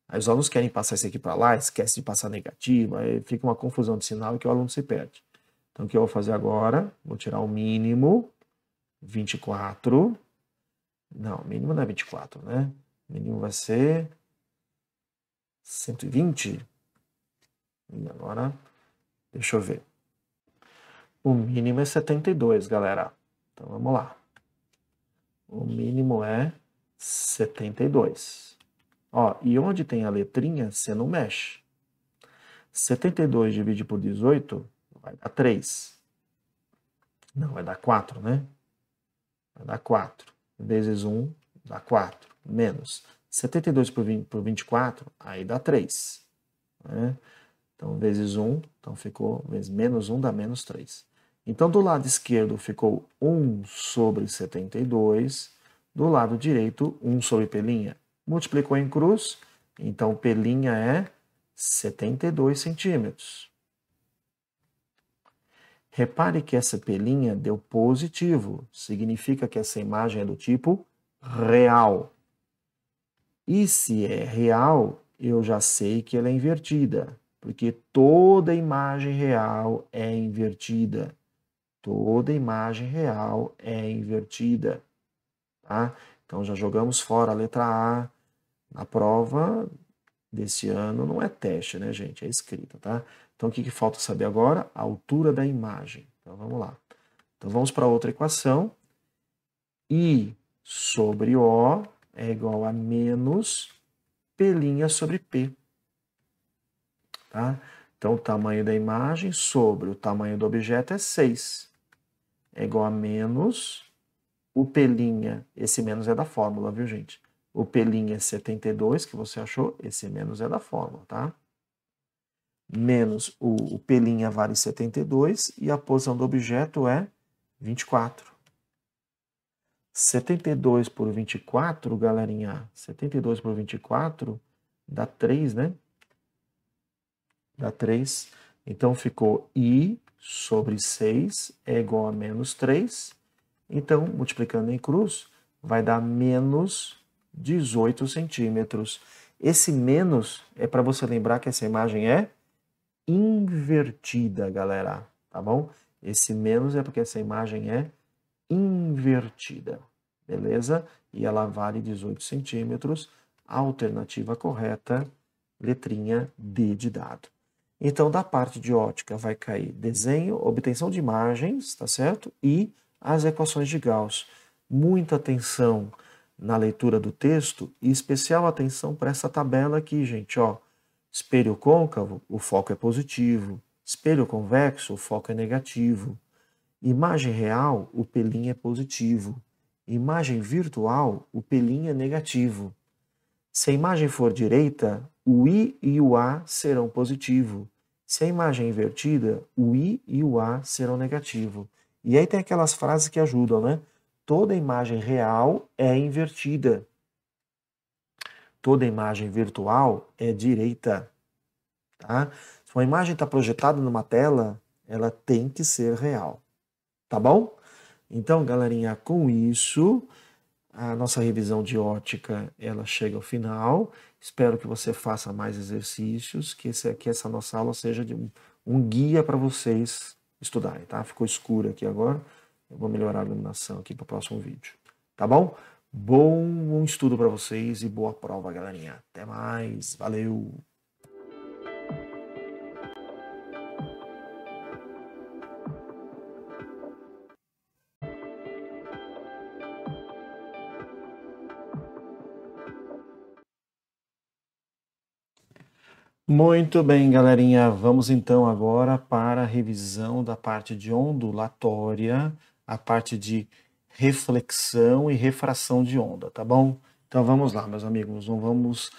Aí os alunos querem passar isso aqui para lá, esquece de passar negativo, aí fica uma confusão de sinal que o aluno se perde. Então, o que eu vou fazer agora? Vou tirar o mínimo, 24. Não, o mínimo não é 24, né? O mínimo vai ser 120. E agora, deixa eu ver. O mínimo é 72, galera. Então, vamos lá. O mínimo é 72. Ó, e onde tem a letrinha, você não mexe. 72 dividido por 18 vai dar 3. Não, vai dar 4, né? Vai dar 4. Vezes 1 dá 4. Menos 72 por 24, aí dá 3. Né? Então, vezes 1, então ficou menos 1 dá menos 3. Então, do lado esquerdo ficou 1 sobre 72. Do lado direito, 1 sobre P'. Multiplicou em cruz, então P' é 72 centímetros. Repare que essa P' deu positivo, significa que essa imagem é do tipo real. E se é real, eu já sei que ela é invertida, porque toda imagem real é invertida. Toda imagem real é invertida. Tá? Então já jogamos fora a letra A. Na prova desse ano não é teste, né, gente? É escrita, tá? Então o que falta saber agora? A altura da imagem. Então vamos lá. Então vamos para outra equação. I sobre O é igual a menos P' sobre P. Tá? Então o tamanho da imagem sobre o tamanho do objeto é 6. É igual a menos o P', esse menos é da fórmula, viu, gente? O P' é 72, que você achou, esse menos é da fórmula, tá? Menos o P' vale 72 e a posição do objeto é 24. 72 por 24, galerinha, 72 por 24 dá 3, né? Dá 3. Então ficou I sobre 6 é igual a menos 3. Então, multiplicando em cruz, vai dar menos 18 centímetros. Esse menos é para você lembrar que essa imagem é invertida, galera, tá bom? Esse menos é porque essa imagem é invertida, beleza? E ela vale 18 centímetros. A alternativa correta, letrinha D de dado. Então, da parte de ótica vai cair desenho, obtenção de imagens, tá certo? E as equações de Gauss. Muita atenção na leitura do texto e especial atenção para essa tabela aqui, gente, ó. Espelho côncavo, o foco é positivo. Espelho convexo, o foco é negativo. Imagem real, o P' é positivo. Imagem virtual, o P' é negativo. Se a imagem for direita, o I e o A serão positivo. Se a imagem é invertida, o I e o A serão negativo. E aí tem aquelas frases que ajudam, né? Toda imagem real é invertida. Toda imagem virtual é direita. Tá? Se uma imagem está projetada numa tela, ela tem que ser real. Tá bom? Então, galerinha, com isso, a nossa revisão de ótica, ela chega ao final. Espero que você faça mais exercícios, que essa nossa aula seja de um guia para vocês estudarem, tá? Ficou escuro aqui agora. Eu vou melhorar a iluminação aqui para o próximo vídeo. Tá bom? Bom estudo para vocês e boa prova, galerinha. Até mais. Valeu! Muito bem, galerinha. Vamos então agora para a revisão da parte de ondulatória, a parte de reflexão e refração de onda, tá bom? Então vamos lá, meus amigos, não vamos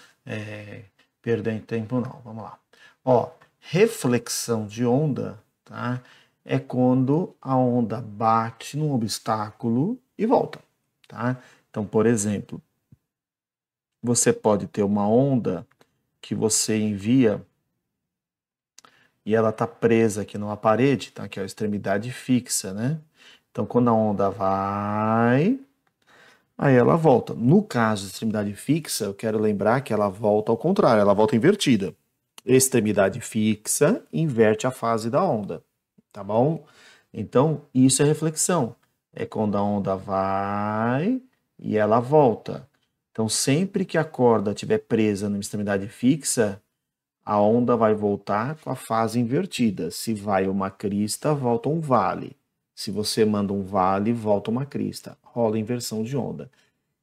perder tempo não, vamos lá. Ó, reflexão de onda, tá? É quando a onda bate num obstáculo e volta, tá? Então, por exemplo, você pode ter uma onda que você envia e ela está presa aqui numa parede, tá? Que é a extremidade fixa, né? Então, quando a onda vai, aí ela volta. No caso de extremidade fixa, eu quero lembrar que ela volta ao contrário, ela volta invertida. Extremidade fixa inverte a fase da onda, tá bom? Então, isso é reflexão. É quando a onda vai e ela volta. Então, sempre que a corda estiver presa numa extremidade fixa, a onda vai voltar com a fase invertida. Se vai uma crista, volta um vale. Se você manda um vale, volta uma crista. Rola inversão de onda.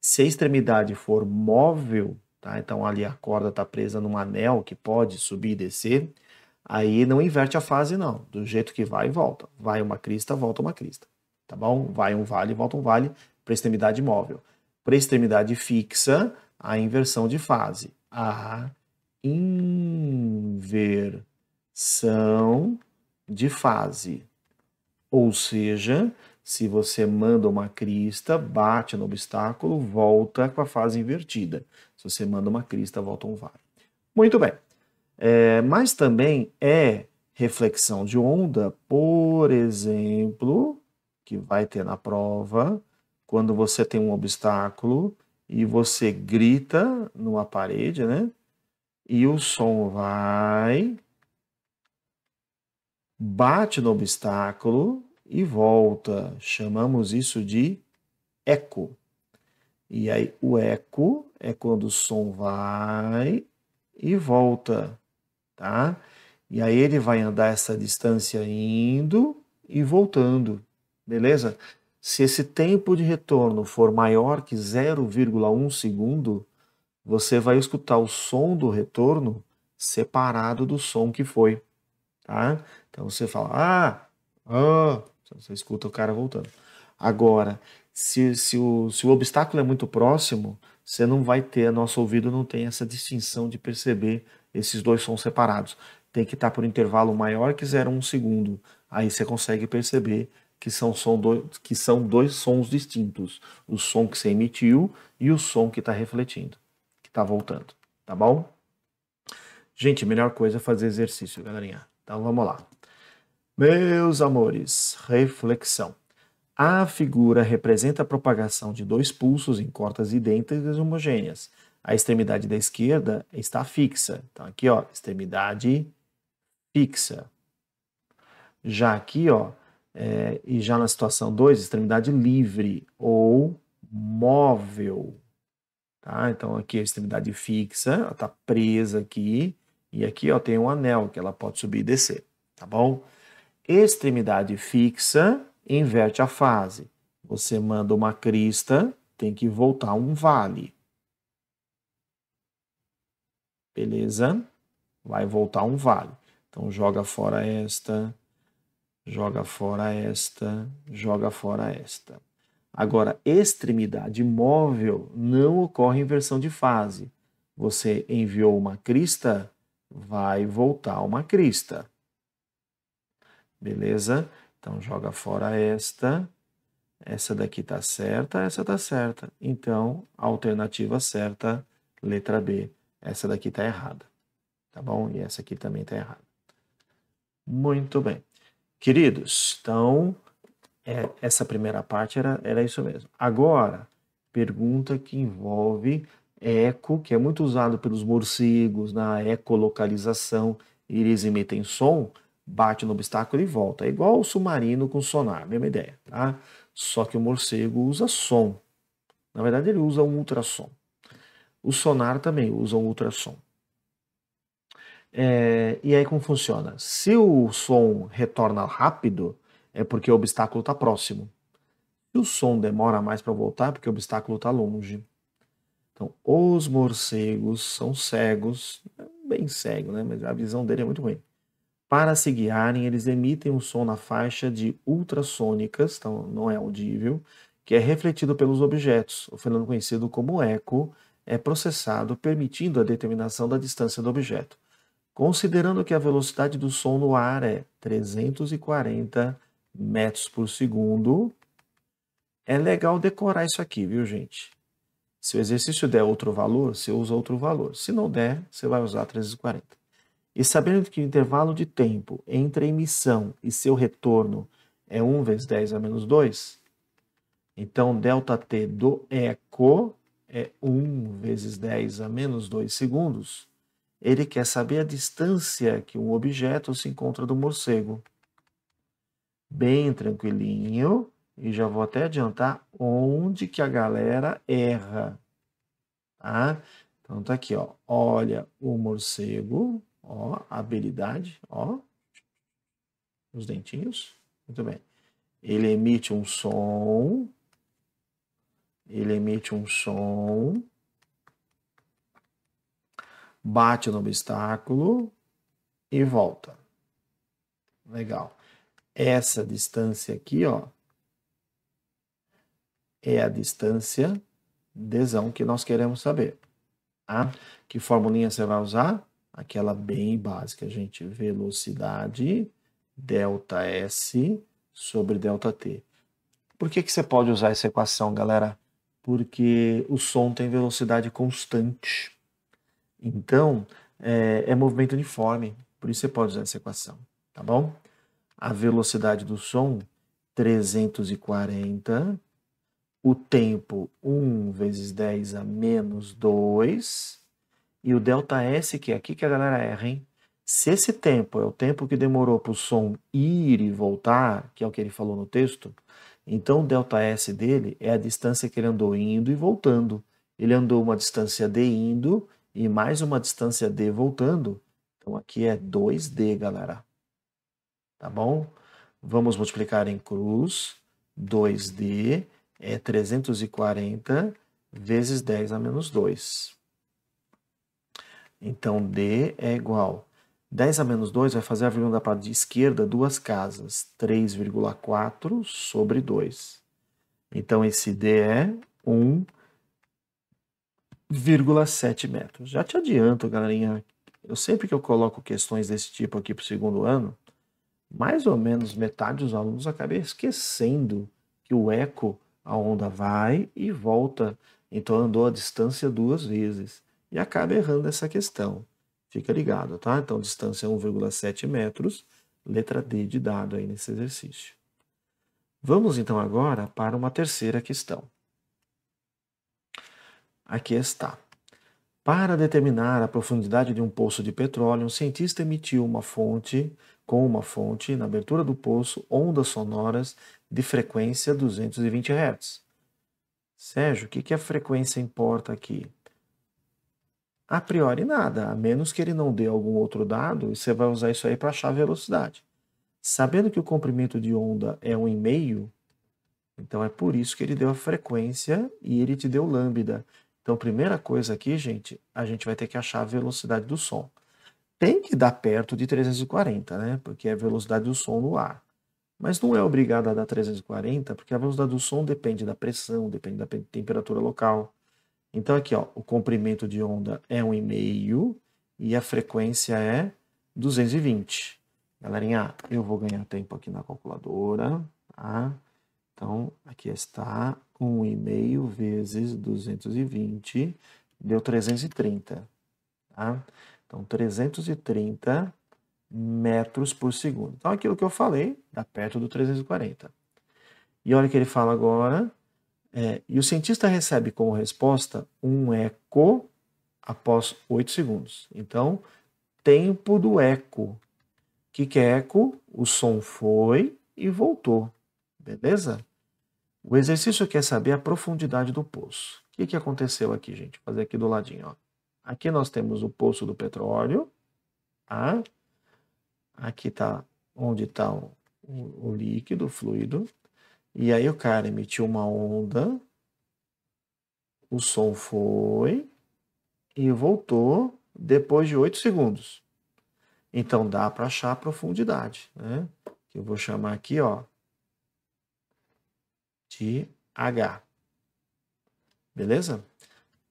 Se a extremidade for móvel, tá? Então ali a corda está presa num anel que pode subir e descer, aí não inverte a fase não. Do jeito que vai, volta. Vai uma crista, volta uma crista. Tá bom? Vai um vale, volta um vale para extremidade móvel. Para extremidade fixa, a inversão de fase. A inversão de fase. Ou seja, se você manda uma crista, bate no obstáculo, volta com a fase invertida. Se você manda uma crista, volta um vale. Muito bem. Mas também é reflexão de onda, por exemplo, que vai ter na prova, quando você tem um obstáculo e você grita numa parede, né? E o som vai, bate no obstáculo e volta. Chamamos isso de eco. E aí o eco é quando o som vai e volta, tá? E aí ele vai andar essa distância indo e voltando, beleza? Se esse tempo de retorno for maior que 0,1 segundo, você vai escutar o som do retorno separado do som que foi, tá? Então você fala, você escuta o cara voltando. Agora, se o obstáculo é muito próximo, você não vai ter, nosso ouvido não tem essa distinção de perceber esses dois sons separados. Tem que estar por um intervalo maior que 0,1 segundo. Aí você consegue perceber que são dois sons distintos. O som que você emitiu e o som que está refletindo, que está voltando. Tá bom? Gente, a melhor coisa é fazer exercício, galerinha. Então vamos lá. Meus amores, reflexão. A figura representa a propagação de dois pulsos em cordas idênticas e homogêneas. A extremidade da esquerda está fixa. Então aqui, ó, extremidade fixa. Já aqui, ó, e já na situação 2, extremidade livre ou móvel. Tá? Então aqui a extremidade fixa, ela está presa aqui. E aqui, ó, tem um anel que ela pode subir e descer. Tá bom? Extremidade fixa inverte a fase. Você manda uma crista, tem que voltar um vale. Beleza? Vai voltar um vale. Então joga fora esta, joga fora esta, joga fora esta. Agora, extremidade móvel não ocorre inversão de fase. Você enviou uma crista, vai voltar uma crista. Beleza? Então joga fora esta. Essa daqui está certa, essa está certa. Então, a alternativa certa, letra B. Essa daqui está errada. Tá bom? E essa aqui também está errada. Muito bem. Queridos, então, Essa primeira parte era isso mesmo. Agora, pergunta que envolve eco, que é muito usado pelos morcegos na ecolocalização. Eles emitem som, bate no obstáculo e volta. É igual o submarino com sonar, mesma ideia, tá? Só que o morcego usa som. Na verdade, ele usa um ultrassom. O sonar também usa um ultrassom. E aí como funciona? Se o som retorna rápido, é porque o obstáculo está próximo. Se o som demora mais para voltar, é porque o obstáculo está longe. Então, os morcegos são cegos, bem cego, né? Mas a visão dele é muito ruim. Para se guiarem, eles emitem um som na faixa de ultrassônicas, então não é audível, que é refletido pelos objetos. O fenômeno conhecido como eco é processado, permitindo a determinação da distância do objeto. Considerando que a velocidade do som no ar é 340 metros por segundo, é legal decorar isso aqui, viu, gente? Se o exercício der outro valor, você usa outro valor. Se não der, você vai usar 340. E sabendo que o intervalo de tempo entre a emissão e seu retorno é 1 vezes 10 a menos 2, então ΔT do eco é 1 vezes 10 a menos 2 segundos. Ele quer saber a distância que um objeto se encontra do morcego. Bem tranquilinho. E já vou até adiantar onde que a galera erra. Tá? Então tá aqui, ó. Olha o morcego, ó, a habilidade, ó. Os dentinhos. Muito bem. Ele emite um som. Ele emite um som. Bate no obstáculo e volta. Legal. Essa distância aqui, ó, é a distância Dzão que nós queremos saber. Tá? Que formulinha você vai usar? Aquela bem básica, gente. Velocidade ΔS sobre ΔT. Por que você pode usar essa equação, galera? Porque o som tem velocidade constante. Então, é movimento uniforme. Por isso você pode usar essa equação, tá bom? A velocidade do som, 340. O tempo, 1 vezes 10 a menos 2. E o ΔS, que é aqui que a galera erra, hein? Se esse tempo é o tempo que demorou para o som ir e voltar, que é o que ele falou no texto, então o ΔS dele é a distância que ele andou indo e voltando. Ele andou uma distância d indo e mais uma distância d voltando. Então aqui é 2d, galera. Tá bom? Vamos multiplicar em cruz. 2d é 340 vezes 10 a menos 2. Então, D é igual. 10 a menos 2 vai fazer a vírgula da parte esquerda duas casas. 3,4 sobre 2. Então, esse D é 1,7 metros. Já te adianto, galerinha, sempre que eu coloco questões desse tipo aqui para o segundo ano, mais ou menos metade dos alunos acabam esquecendo que o eco, a onda vai e volta. Então, andou a distância duas vezes. E acaba errando essa questão. Fica ligado, tá? Então, distância 1,7 metros, letra D de dado aí nesse exercício. Vamos então agora para uma terceira questão. Aqui está. Para determinar a profundidade de um poço de petróleo, um cientista emitiu com uma fonte, na abertura do poço, ondas sonoras de frequência 220 Hz. Sérgio, o que a frequência importa aqui? A priori nada, a menos que ele não dê algum outro dado, e você vai usar isso aí para achar a velocidade. Sabendo que o comprimento de onda é 1,5, então é por isso que ele deu a frequência e ele te deu lambda. Então, primeira coisa aqui, gente, a gente vai ter que achar a velocidade do som. Tem que dar perto de 340, né? Porque é a velocidade do som no ar. Mas não é obrigado a dar 340, porque a velocidade do som depende da pressão, depende da temperatura local. Então aqui, ó, o comprimento de onda é 1,5 e a frequência é 220. Galerinha, eu vou ganhar tempo aqui na calculadora, tá? Então, aqui está 1,5 vezes 220, deu 330, tá? Então, 330 metros por segundo. Então, aquilo que eu falei, dá perto do 340. E olha o que ele fala agora. E o cientista recebe como resposta um eco após 8 segundos. Então, tempo do eco. O que é eco? O som foi e voltou. Beleza? O exercício quer saber a profundidade do poço. O que aconteceu aqui, gente? Vou fazer aqui do ladinho. Ó. Aqui nós temos o poço do petróleo. Tá? Aqui está onde está o líquido, o fluido. E aí o cara emitiu uma onda. O som foi e voltou depois de 8 segundos. Então dá para achar a profundidade, né? Que eu vou chamar aqui, ó, de H. Beleza?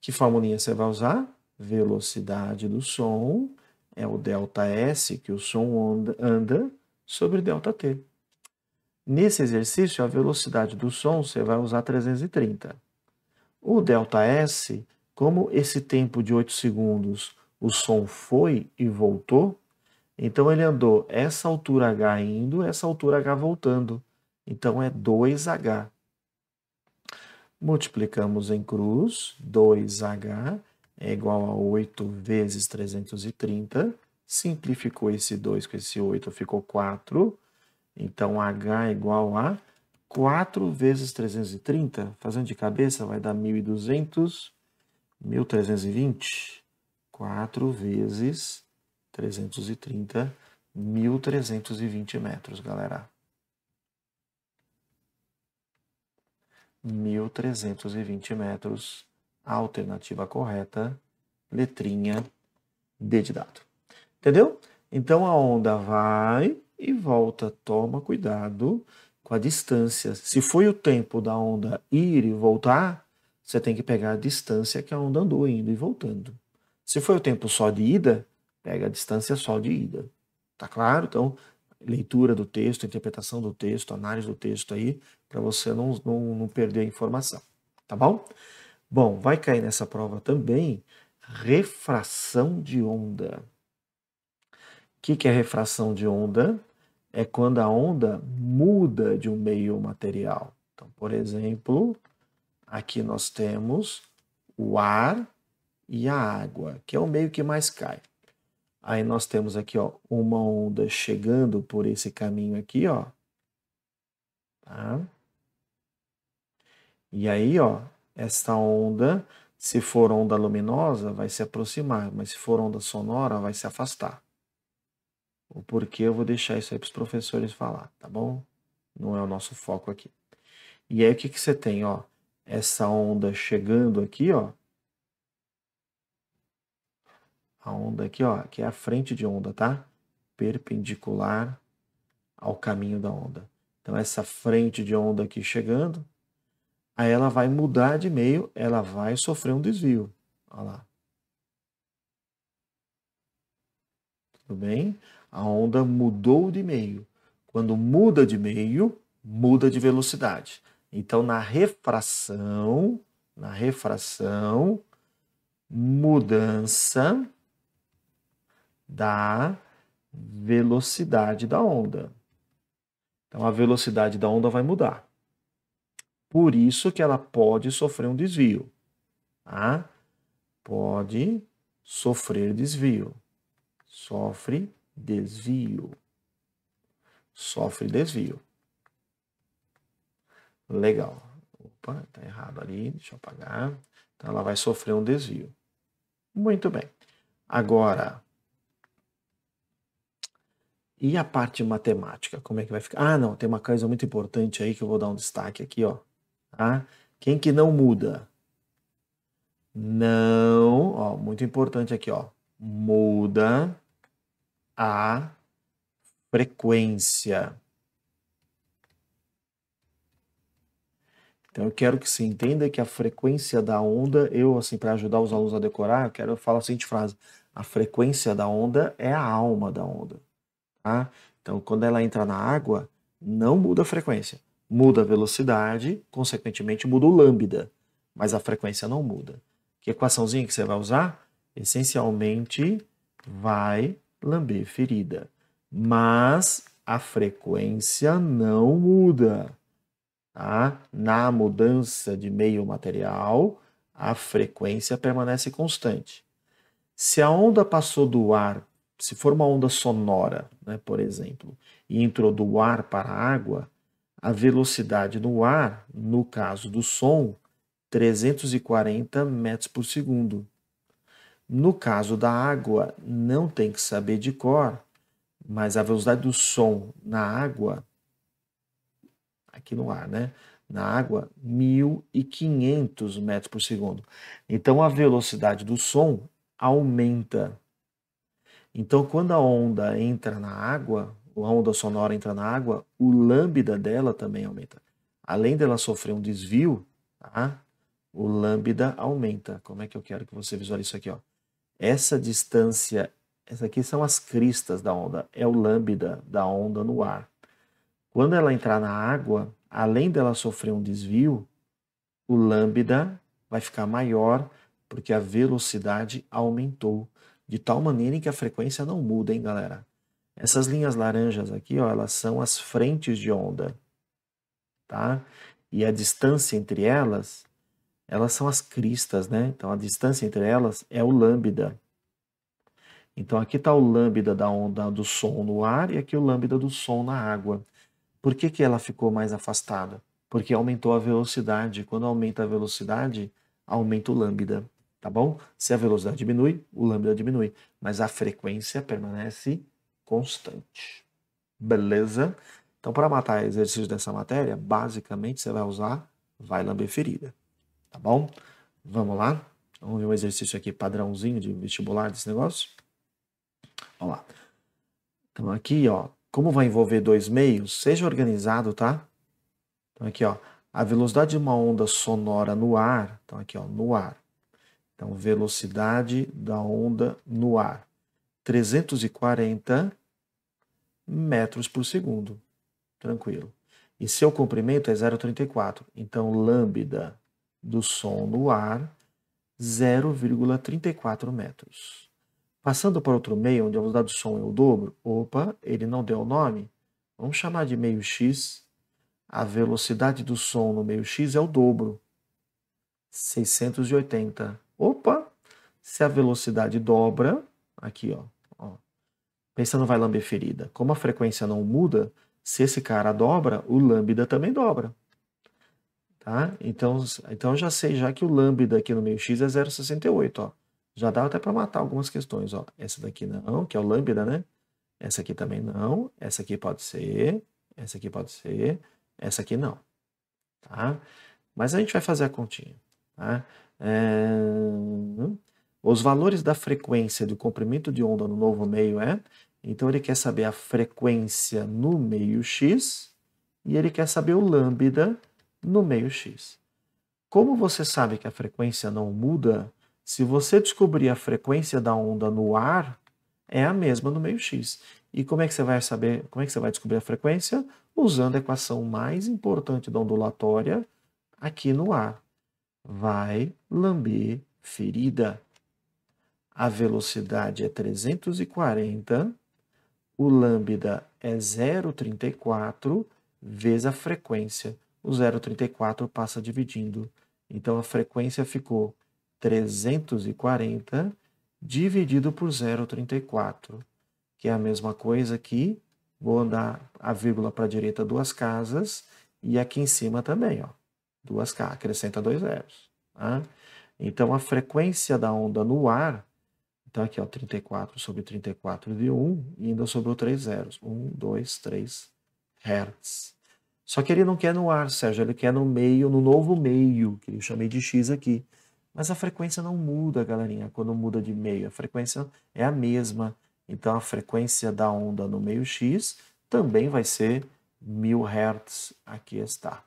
Que formulinha você vai usar? Velocidade do som é o ΔS, que o som anda sobre ΔT. Nesse exercício, a velocidade do som você vai usar 330. O ΔS, como esse tempo de 8 segundos o som foi e voltou, então ele andou essa altura H indo, essa altura H voltando. Então é 2H. Multiplicamos em cruz, 2H é igual a 8 vezes 330. Simplificou esse 2 com esse 8, ficou 4. Então H é igual a 4 vezes 330. Fazendo de cabeça vai dar 1.200, 1.320. 4 vezes 330, 1.320 metros, galera. 1.320 metros, a alternativa correta, letrinha D de dado. Entendeu? Então a onda vai e volta. Toma cuidado com a distância. Se foi o tempo da onda ir e voltar, você tem que pegar a distância que a onda andou indo e voltando. Se foi o tempo só de ida, pega a distância só de ida. Tá claro? Então, leitura do texto, interpretação do texto, análise do texto aí, para você não perder a informação. Tá bom? Bom, vai cair nessa prova também refração de onda. O que é refração de onda? É quando a onda muda de um meio material. Então, por exemplo, aqui nós temos o ar e a água, que é o meio que mais cai. Aí nós temos aqui, ó, uma onda chegando por esse caminho aqui, ó. Tá? E aí, ó, essa onda, se for onda luminosa, vai se aproximar, mas se for onda sonora, vai se afastar. O porquê eu vou deixar isso aí para os professores falar, tá bom? Não é o nosso foco aqui. E aí o que você tem, ó? Essa onda chegando aqui, ó. A onda aqui, ó, que é a frente de onda, tá? Perpendicular ao caminho da onda. Então essa frente de onda aqui chegando, aí ela vai mudar de meio, ela vai sofrer um desvio. Olha lá. Tudo bem? A onda mudou de meio. Quando muda de meio, muda de velocidade. Então, na refração, mudança da velocidade da onda. Então, a velocidade da onda vai mudar. Por isso que ela pode sofrer um desvio. Tá? Pode sofrer desvio. Sofre desvio. Sofre desvio. Legal. Opa, tá errado ali, deixa eu apagar. Então ela vai sofrer um desvio. Muito bem. Agora, e a parte matemática? Como é que vai ficar? Ah, não, tem uma coisa muito importante aí que eu vou dar um destaque aqui, ó. Tá? Quem que não muda? Não, ó, muito importante aqui, ó. Muda a frequência. Então eu quero que você entenda que a frequência da onda, eu assim, para ajudar os alunos a decorar, eu quero falar a seguinte frase: a frequência da onda é a alma da onda, tá? Então quando ela entra na água, não muda a frequência, muda a velocidade, consequentemente muda o lambda, mas a frequência não muda. Que equaçãozinha que você vai usar? Essencialmente vai lamber ferida, mas a frequência não muda. tá? Na mudança de meio material, a frequência permanece constante. Se a onda passou do ar, se for uma onda sonora, né, por exemplo, e entrou do ar para a água, a velocidade no ar, no caso do som, 340 metros por segundo. No caso da água, não tem que saber de cor, mas a velocidade do som na água, aqui no ar, né? Na água, 1.500 metros por segundo. Então a velocidade do som aumenta. Então quando a onda entra na água, a onda sonora entra na água, o lambda dela também aumenta. Além dela sofrer um desvio, tá? O lambda aumenta. Como é que eu quero que você visualize isso aqui, ó? Essa distância, essa aqui são as cristas da onda, é o lambda da onda no ar. Quando ela entrar na água, além dela sofrer um desvio, o lambda vai ficar maior porque a velocidade aumentou, de tal maneira que a frequência não muda, hein, galera? Essas linhas laranjas aqui, ó, elas são as frentes de onda, tá? E a distância entre elas são as cristas, né? Então a distância entre elas é o lambda. Então aqui está o lambda da onda do som no ar e aqui o lambda do som na água. Por que que ela ficou mais afastada? Porque aumentou a velocidade. Quando aumenta a velocidade, aumenta o lambda, tá bom? Se a velocidade diminui, o lambda diminui, mas a frequência permanece constante. Beleza? Então, para matar exercícios dessa matéria, basicamente você vai usar vai lamber ferida, tá bom? Vamos lá? Vamos ver um exercício aqui padrãozinho de vestibular desse negócio? Vamos lá. Então aqui, ó, como vai envolver dois meios, seja organizado, tá? Então aqui, ó, a velocidade de uma onda sonora no ar, então aqui, ó, no ar. Então, velocidade da onda no ar, 340 metros por segundo. Tranquilo. E seu comprimento é 0,34. Então, lambda do som no ar, 0,34 metros. Passando para outro meio, onde a velocidade do som é o dobro, opa, ele não deu o nome, vamos chamar de meio x. A velocidade do som no meio x é o dobro, 680. Opa, se a velocidade dobra, aqui ó, pensa no vai lamber ferida. Como a frequência não muda, se esse cara dobra, o lambda também dobra. Tá? Então eu já sei já que o lambda aqui no meio x é 0,68, ó. Já dá até para matar algumas questões, ó. Essa daqui não, que é o lambda, né? Essa aqui também não, essa aqui pode ser, essa aqui pode ser, essa aqui não, tá? Mas a gente vai fazer a continha, tá? Os valores da frequência do comprimento de onda no novo meio então ele quer saber a frequência no meio x e ele quer saber o lambda no meio x. Como você sabe que a frequência não muda, se você descobrir a frequência da onda no ar, é a mesma no meio x. E como é que você vai saber, como é que você vai descobrir a frequência? Usando a equação mais importante da ondulatória aqui no ar. Vai lamber ferida. A velocidade é 340, o lambda é 0,34 vezes a frequência. O 0,34 passa dividindo. Então a frequência ficou 340 dividido por 0,34, que é a mesma coisa que vou andar a vírgula para a direita duas casas e aqui em cima também, ó, duas casas, acrescenta dois zeros. Tá? Então a frequência da onda no ar, então aqui ó, 34 sobre 34 de 1 e ainda sobrou 3 zeros, 1, 2, 3 Hz. Só que ele não quer no ar, Sérgio, ele quer no meio, no novo meio, que eu chamei de x aqui. Mas a frequência não muda, galerinha, quando muda de meio. A frequência é a mesma. Então, a frequência da onda no meio x também vai ser 1000 Hz. Aqui está.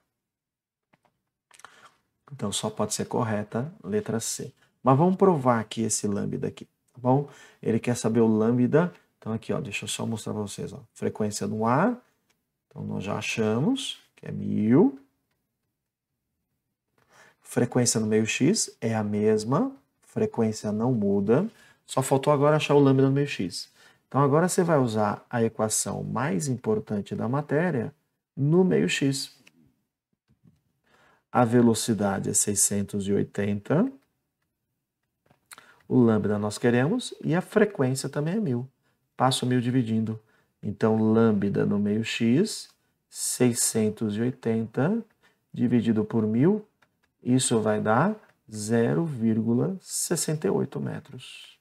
Então, só pode ser correta, letra C. Mas vamos provar aqui esse lambda aqui, tá bom? Ele quer saber o lambda. Então, aqui, ó, deixa eu só mostrar para vocês. Ó. Frequência no ar. Então, nós já achamos que é 1000. Frequência no meio x é a mesma, frequência não muda, só faltou agora achar o lambda no meio x. Então agora você vai usar a equação mais importante da matéria no meio x. A velocidade é 680. O lambda nós queremos e a frequência também é 1000. Passo 1000 dividindo. Então, lambda no meio x, 680 dividido por 1000, isso vai dar 0,68 metros.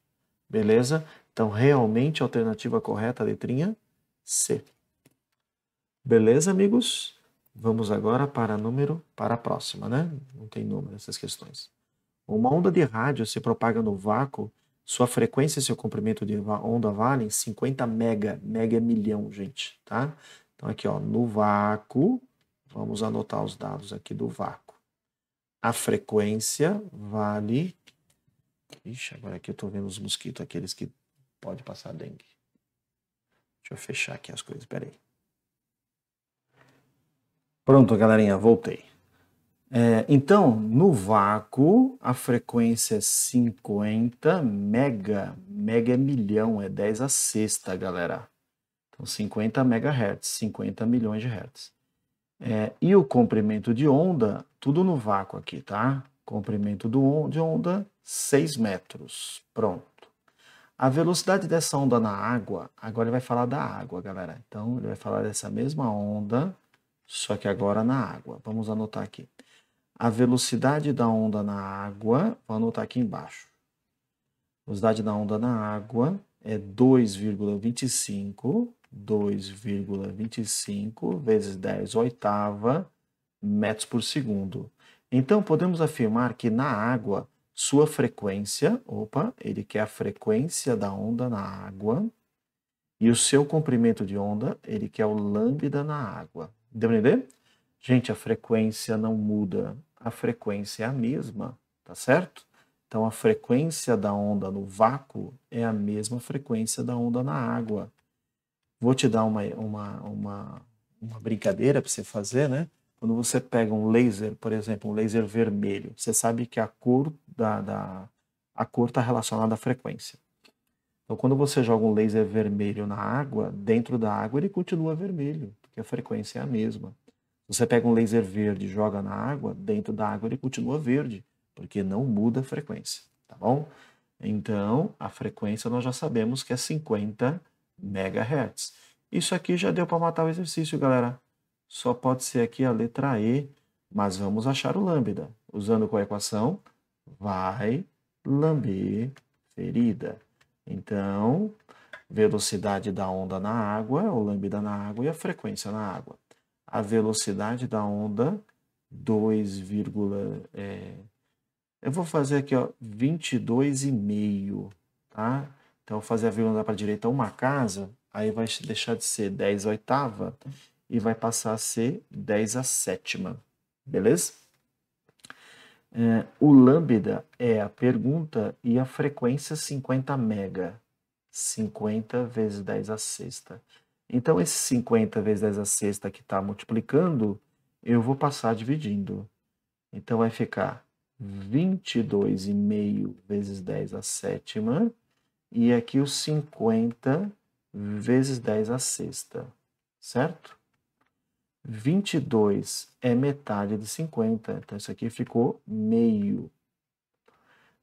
Beleza? Então, realmente, a alternativa correta, a letrinha C. Beleza, amigos? Vamos agora para a próxima, né? Não tem número essas questões. Uma onda de rádio se propaga no vácuo, sua frequência e seu comprimento de onda valem 50 mega. Mega é milhão, gente, tá? Então aqui, ó, no vácuo, vamos anotar os dados aqui do vácuo. A frequência vale... Ixi, agora aqui eu tô vendo os mosquitos, aqueles que pode passar dengue. Deixa eu fechar aqui as coisas, peraí. Pronto, galerinha, voltei. Então, no vácuo, a frequência é 50 mega. Mega é milhão, é 10 a sexta, galera. Então, 50 megahertz, 50 milhões de hertz. E o comprimento de onda, tudo no vácuo aqui, tá? Comprimento de onda, 6 metros. Pronto. A velocidade dessa onda na água, agora ele vai falar da água, galera. Então, ele vai falar dessa mesma onda, só que agora na água. Vamos anotar aqui. A velocidade da onda na água, vou anotar aqui embaixo. A velocidade da onda na água é 2,25 vezes 10 oitava metros por segundo. Então, podemos afirmar que na água, sua frequência, ele quer a frequência da onda na água, e o seu comprimento de onda, ele quer o lambda na água. Deu para entender? Gente, a frequência não muda, a frequência é a mesma, tá certo? Então, a frequência da onda no vácuo é a mesma frequência da onda na água. Vou te dar uma brincadeira para você fazer, né? Quando você pega um laser, por exemplo, um laser vermelho, você sabe que a cor está relacionada à frequência. Então, quando você joga um laser vermelho na água, dentro da água ele continua vermelho, porque a frequência é a mesma. Se você pega um laser verde e joga na água, dentro da água ele continua verde, porque não muda a frequência, tá bom? Então, a frequência nós já sabemos que é 50 MHz. Isso aqui já deu para matar o exercício, galera. Só pode ser aqui a letra E, mas vamos achar o lambda. Usando qual equação? Vai lamber ferida. Então, velocidade da onda na água, o lambda na água e a frequência na água. A velocidade da onda, 2, eu vou fazer aqui, ó, 22,5, tá? Então, eu vou fazer a vírgula para a direita uma casa, aí vai deixar de ser 10 oitava e vai passar a ser 10 a sétima, beleza? O lambda é a pergunta e a frequência 50 mega. 50 vezes 10 a sexta. Então, esse 50 vezes 10 a sexta que está multiplicando, eu vou passar dividindo. Então, vai ficar 22,5 vezes 10 a sétima. E aqui o 50 vezes 10 a sexta. Certo? 22 é metade de 50. Então, isso aqui ficou meio.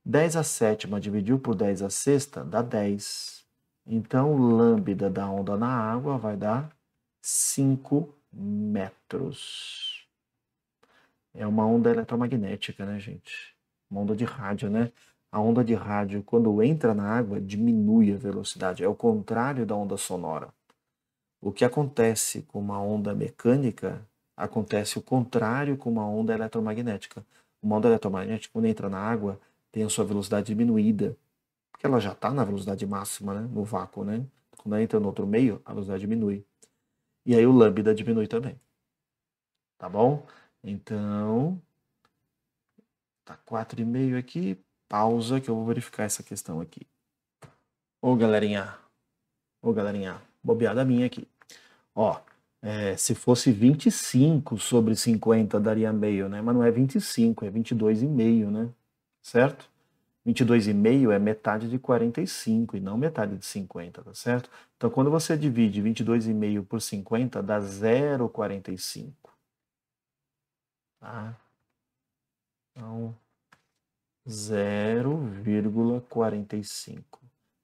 10 a sétima dividiu por 10 a sexta dá 10. Então, o lambda da onda na água vai dar 5 metros. É uma onda eletromagnética, né, gente? Uma onda de rádio, né? A onda de rádio, quando entra na água, diminui a velocidade. É o contrário da onda sonora. O que acontece com uma onda mecânica, acontece o contrário com uma onda eletromagnética. Uma onda eletromagnética, quando entra na água, tem a sua velocidade diminuída, porque ela já está na velocidade máxima, né? No vácuo, né? Quando ela entra no outro meio, a velocidade diminui. E aí o lambda diminui também. Tá bom? Então, tá 4,5 aqui. Pausa que eu vou verificar essa questão aqui. Ô, galerinha. Bobeada minha aqui. Ó, se fosse 25 sobre 50 daria meio, né? Mas não é 25, é 22,5, né? Certo? 22,5 é metade de 45 e não metade de 50, tá certo? Então, quando você divide 22,5 por 50, dá 0,45. Tá? Então, 0,45.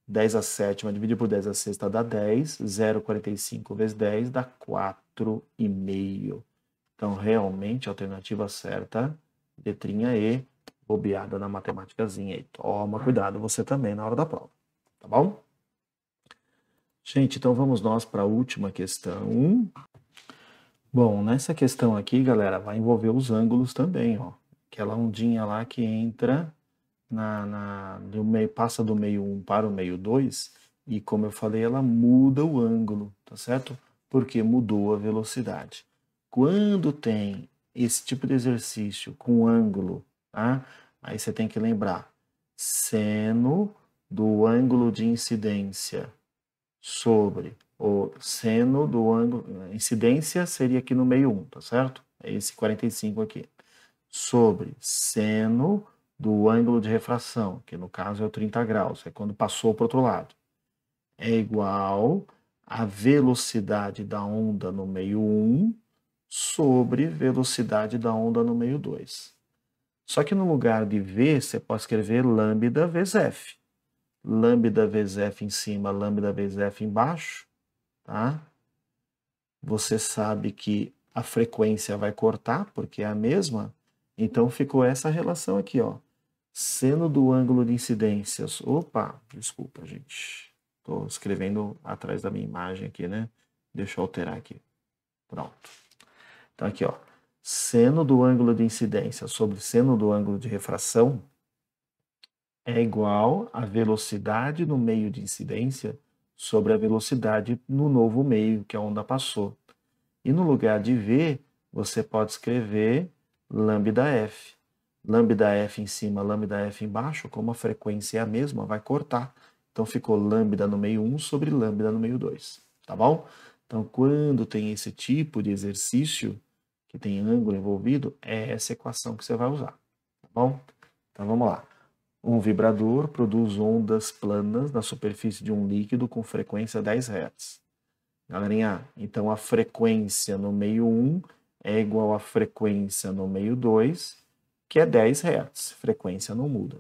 10 a sétima dividido por 10 a sexta dá 10. 0,45 vezes 10 dá 4,5. Então, realmente, a alternativa certa, letrinha E, bobeada na matemáticazinha aí. Toma cuidado você também na hora da prova, tá bom? Gente, então vamos nós para a última questão. Bom, nessa questão aqui, galera, vai envolver os ângulos também, ó. Aquela ondinha lá que entra do meio, passa do meio 1 para o meio 2, e como eu falei, ela muda o ângulo, tá certo? Porque mudou a velocidade. Quando tem esse tipo de exercício com ângulo, tá? Aí você tem que lembrar, seno do ângulo de incidência sobre o seno do ângulo, incidência seria aqui no meio 1, tá certo? É esse 45 aqui. Sobre seno do ângulo de refração, que no caso é o 30 graus, é quando passou para o outro lado, é igual a velocidade da onda no meio 1 sobre velocidade da onda no meio 2. Só que no lugar de V, você pode escrever lambda vezes F. Lambda vezes F em cima, lambda vezes F embaixo, tá? Você sabe que a frequência vai cortar, porque é a mesma, então ficou essa relação aqui, ó. Seno do ângulo de incidências. Opa, desculpa, gente. Estou escrevendo atrás da minha imagem aqui, né? Deixa eu alterar aqui. Pronto. Então aqui, ó. Seno do ângulo de incidência sobre seno do ângulo de refração é igual à velocidade no meio de incidência sobre a velocidade no novo meio que a onda passou. E no lugar de V, você pode escrever lambda F. Lambda F em cima, lambda F embaixo, como a frequência é a mesma, vai cortar. Então ficou lambda no meio 1 sobre lambda no meio 2, tá bom? Então, quando tem esse tipo de exercício, que tem ângulo envolvido, é essa equação que você vai usar, tá bom? Então, vamos lá. Um vibrador produz ondas planas na superfície de um líquido com frequência 10 Hz. Galerinha, então a frequência no meio 1 é igual à frequência no meio 2, que é 10 Hz. Frequência não muda.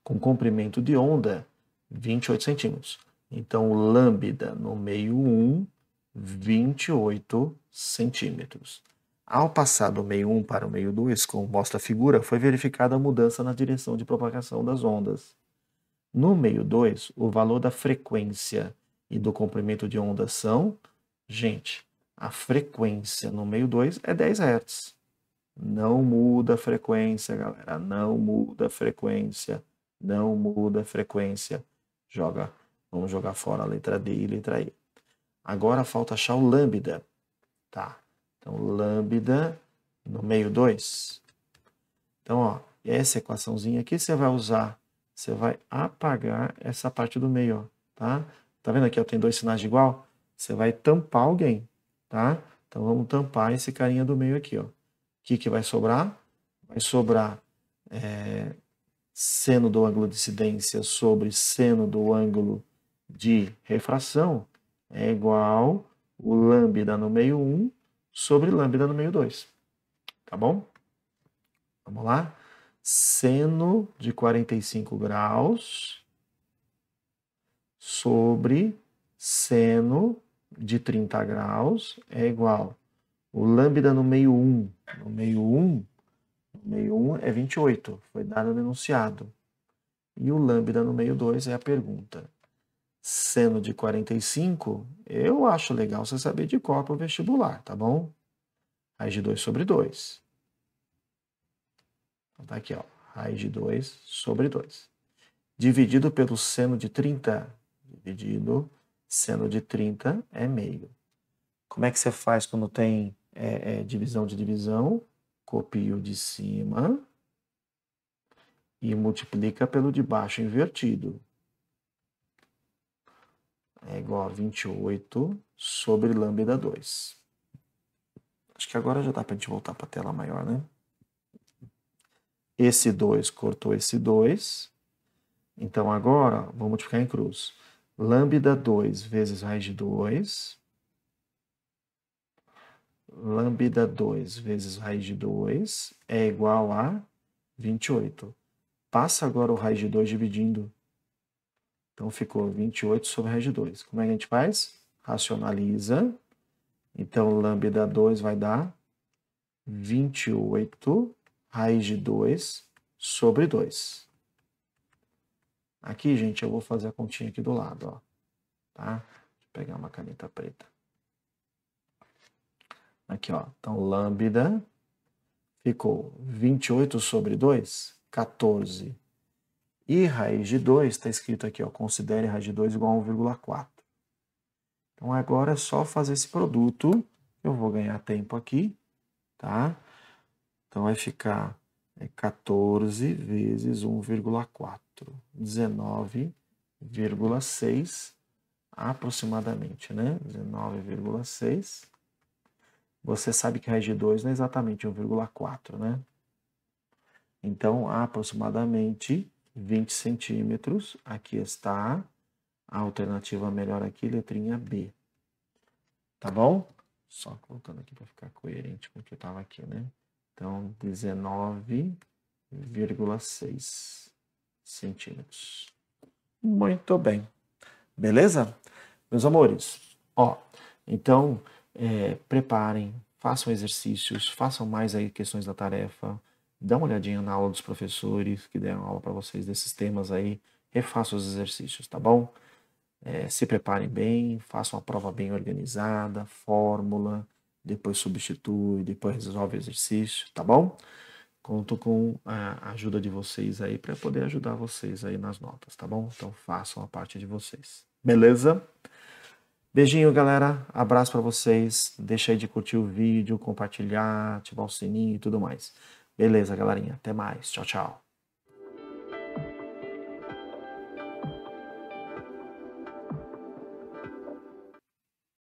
Com comprimento de onda, 28 centímetros. Então, lambda no meio 1, 28 centímetros. Ao passar do meio 1 para o meio 2, como mostra a figura, foi verificada a mudança na direção de propagação das ondas. No meio 2, o valor da frequência e do comprimento de onda são, gente, a frequência no meio 2 é 10 Hz. Não muda a frequência, galera, não muda a frequência, não muda a frequência. Vamos jogar fora a letra D e a letra E. Agora falta achar o lambda, tá? Então, lambda no meio 2. Então, ó, essa equaçãozinha aqui você vai usar, você vai apagar essa parte do meio, ó, tá? Tá vendo aqui, ó, tem dois sinais de igual? Você vai tampar alguém, tá? Então, vamos tampar esse carinha do meio aqui, ó. O que vai sobrar? Vai sobrar seno do ângulo de incidência sobre seno do ângulo de refração é igual o lambda no meio 1 sobre lambda no meio 2. Tá bom? Vamos lá? Seno de 45 graus sobre seno de 30 graus é igual o lambda no meio 1. No meio 1 é 28, foi dado no enunciado. E o lambda no meio 2 é a pergunta. Seno de 45, eu acho legal você saber de cor para o vestibular, tá bom? Raiz de 2 sobre 2. Então tá aqui, ó. Raiz de 2 sobre 2. Dividido pelo seno de 30. Dividido, seno de 30 é meio. Como é que você faz quando tem divisão de divisão? Copia o de cima e multiplica pelo de baixo invertido. É igual a 28 sobre lambda 2. Acho que agora já dá para a gente voltar para a tela maior, né? Esse 2 cortou esse 2. Então agora, vamos multiplicar em cruz. Lambda 2 vezes raiz de 2 lambda 2 vezes raiz de 2 é igual a 28. Passa agora o raiz de 2 dividindo. Então ficou 28 sobre raiz de 2. Como é que a gente faz? Racionaliza. Então, lambda 2 vai dar 28 raiz de 2 sobre 2. Aqui, gente, eu vou fazer a continha aqui do lado, ó. Tá? Deixa eu pegar uma caneta preta. Aqui, ó. Então, lambda ficou 28 sobre 2, 14. E raiz de 2, está escrito aqui, ó, considere raiz de 2 igual a 1,4. Então, agora é só fazer esse produto. Eu vou ganhar tempo aqui, tá? Então, vai ficar 14 vezes 1,4. 19,6 aproximadamente, né? 19,6. Você sabe que raiz de 2 não é exatamente 1,4, né? Então, aproximadamente 20 centímetros. Aqui está a alternativa melhor aqui, letrinha B. Tá bom? Só colocando aqui para ficar coerente com o que estava aqui, né? Então, 19,6 centímetros. Muito bem. Beleza? Meus amores, ó, então, preparem, façam exercícios, façam mais aí questões da tarefa, dá uma olhadinha na aula dos professores que deram aula para vocês desses temas aí, refaçam os exercícios, tá bom? Se preparem bem, façam a prova bem organizada, fórmula, depois substitui, depois resolve o exercício, tá bom? Conto com a ajuda de vocês aí para poder ajudar vocês aí nas notas, tá bom? Então façam a parte de vocês. Beleza? Beijinho, galera. Abraço para vocês. Deixa aí de curtir o vídeo, compartilhar, ativar o sininho e tudo mais. Beleza, galerinha. Até mais. Tchau, tchau.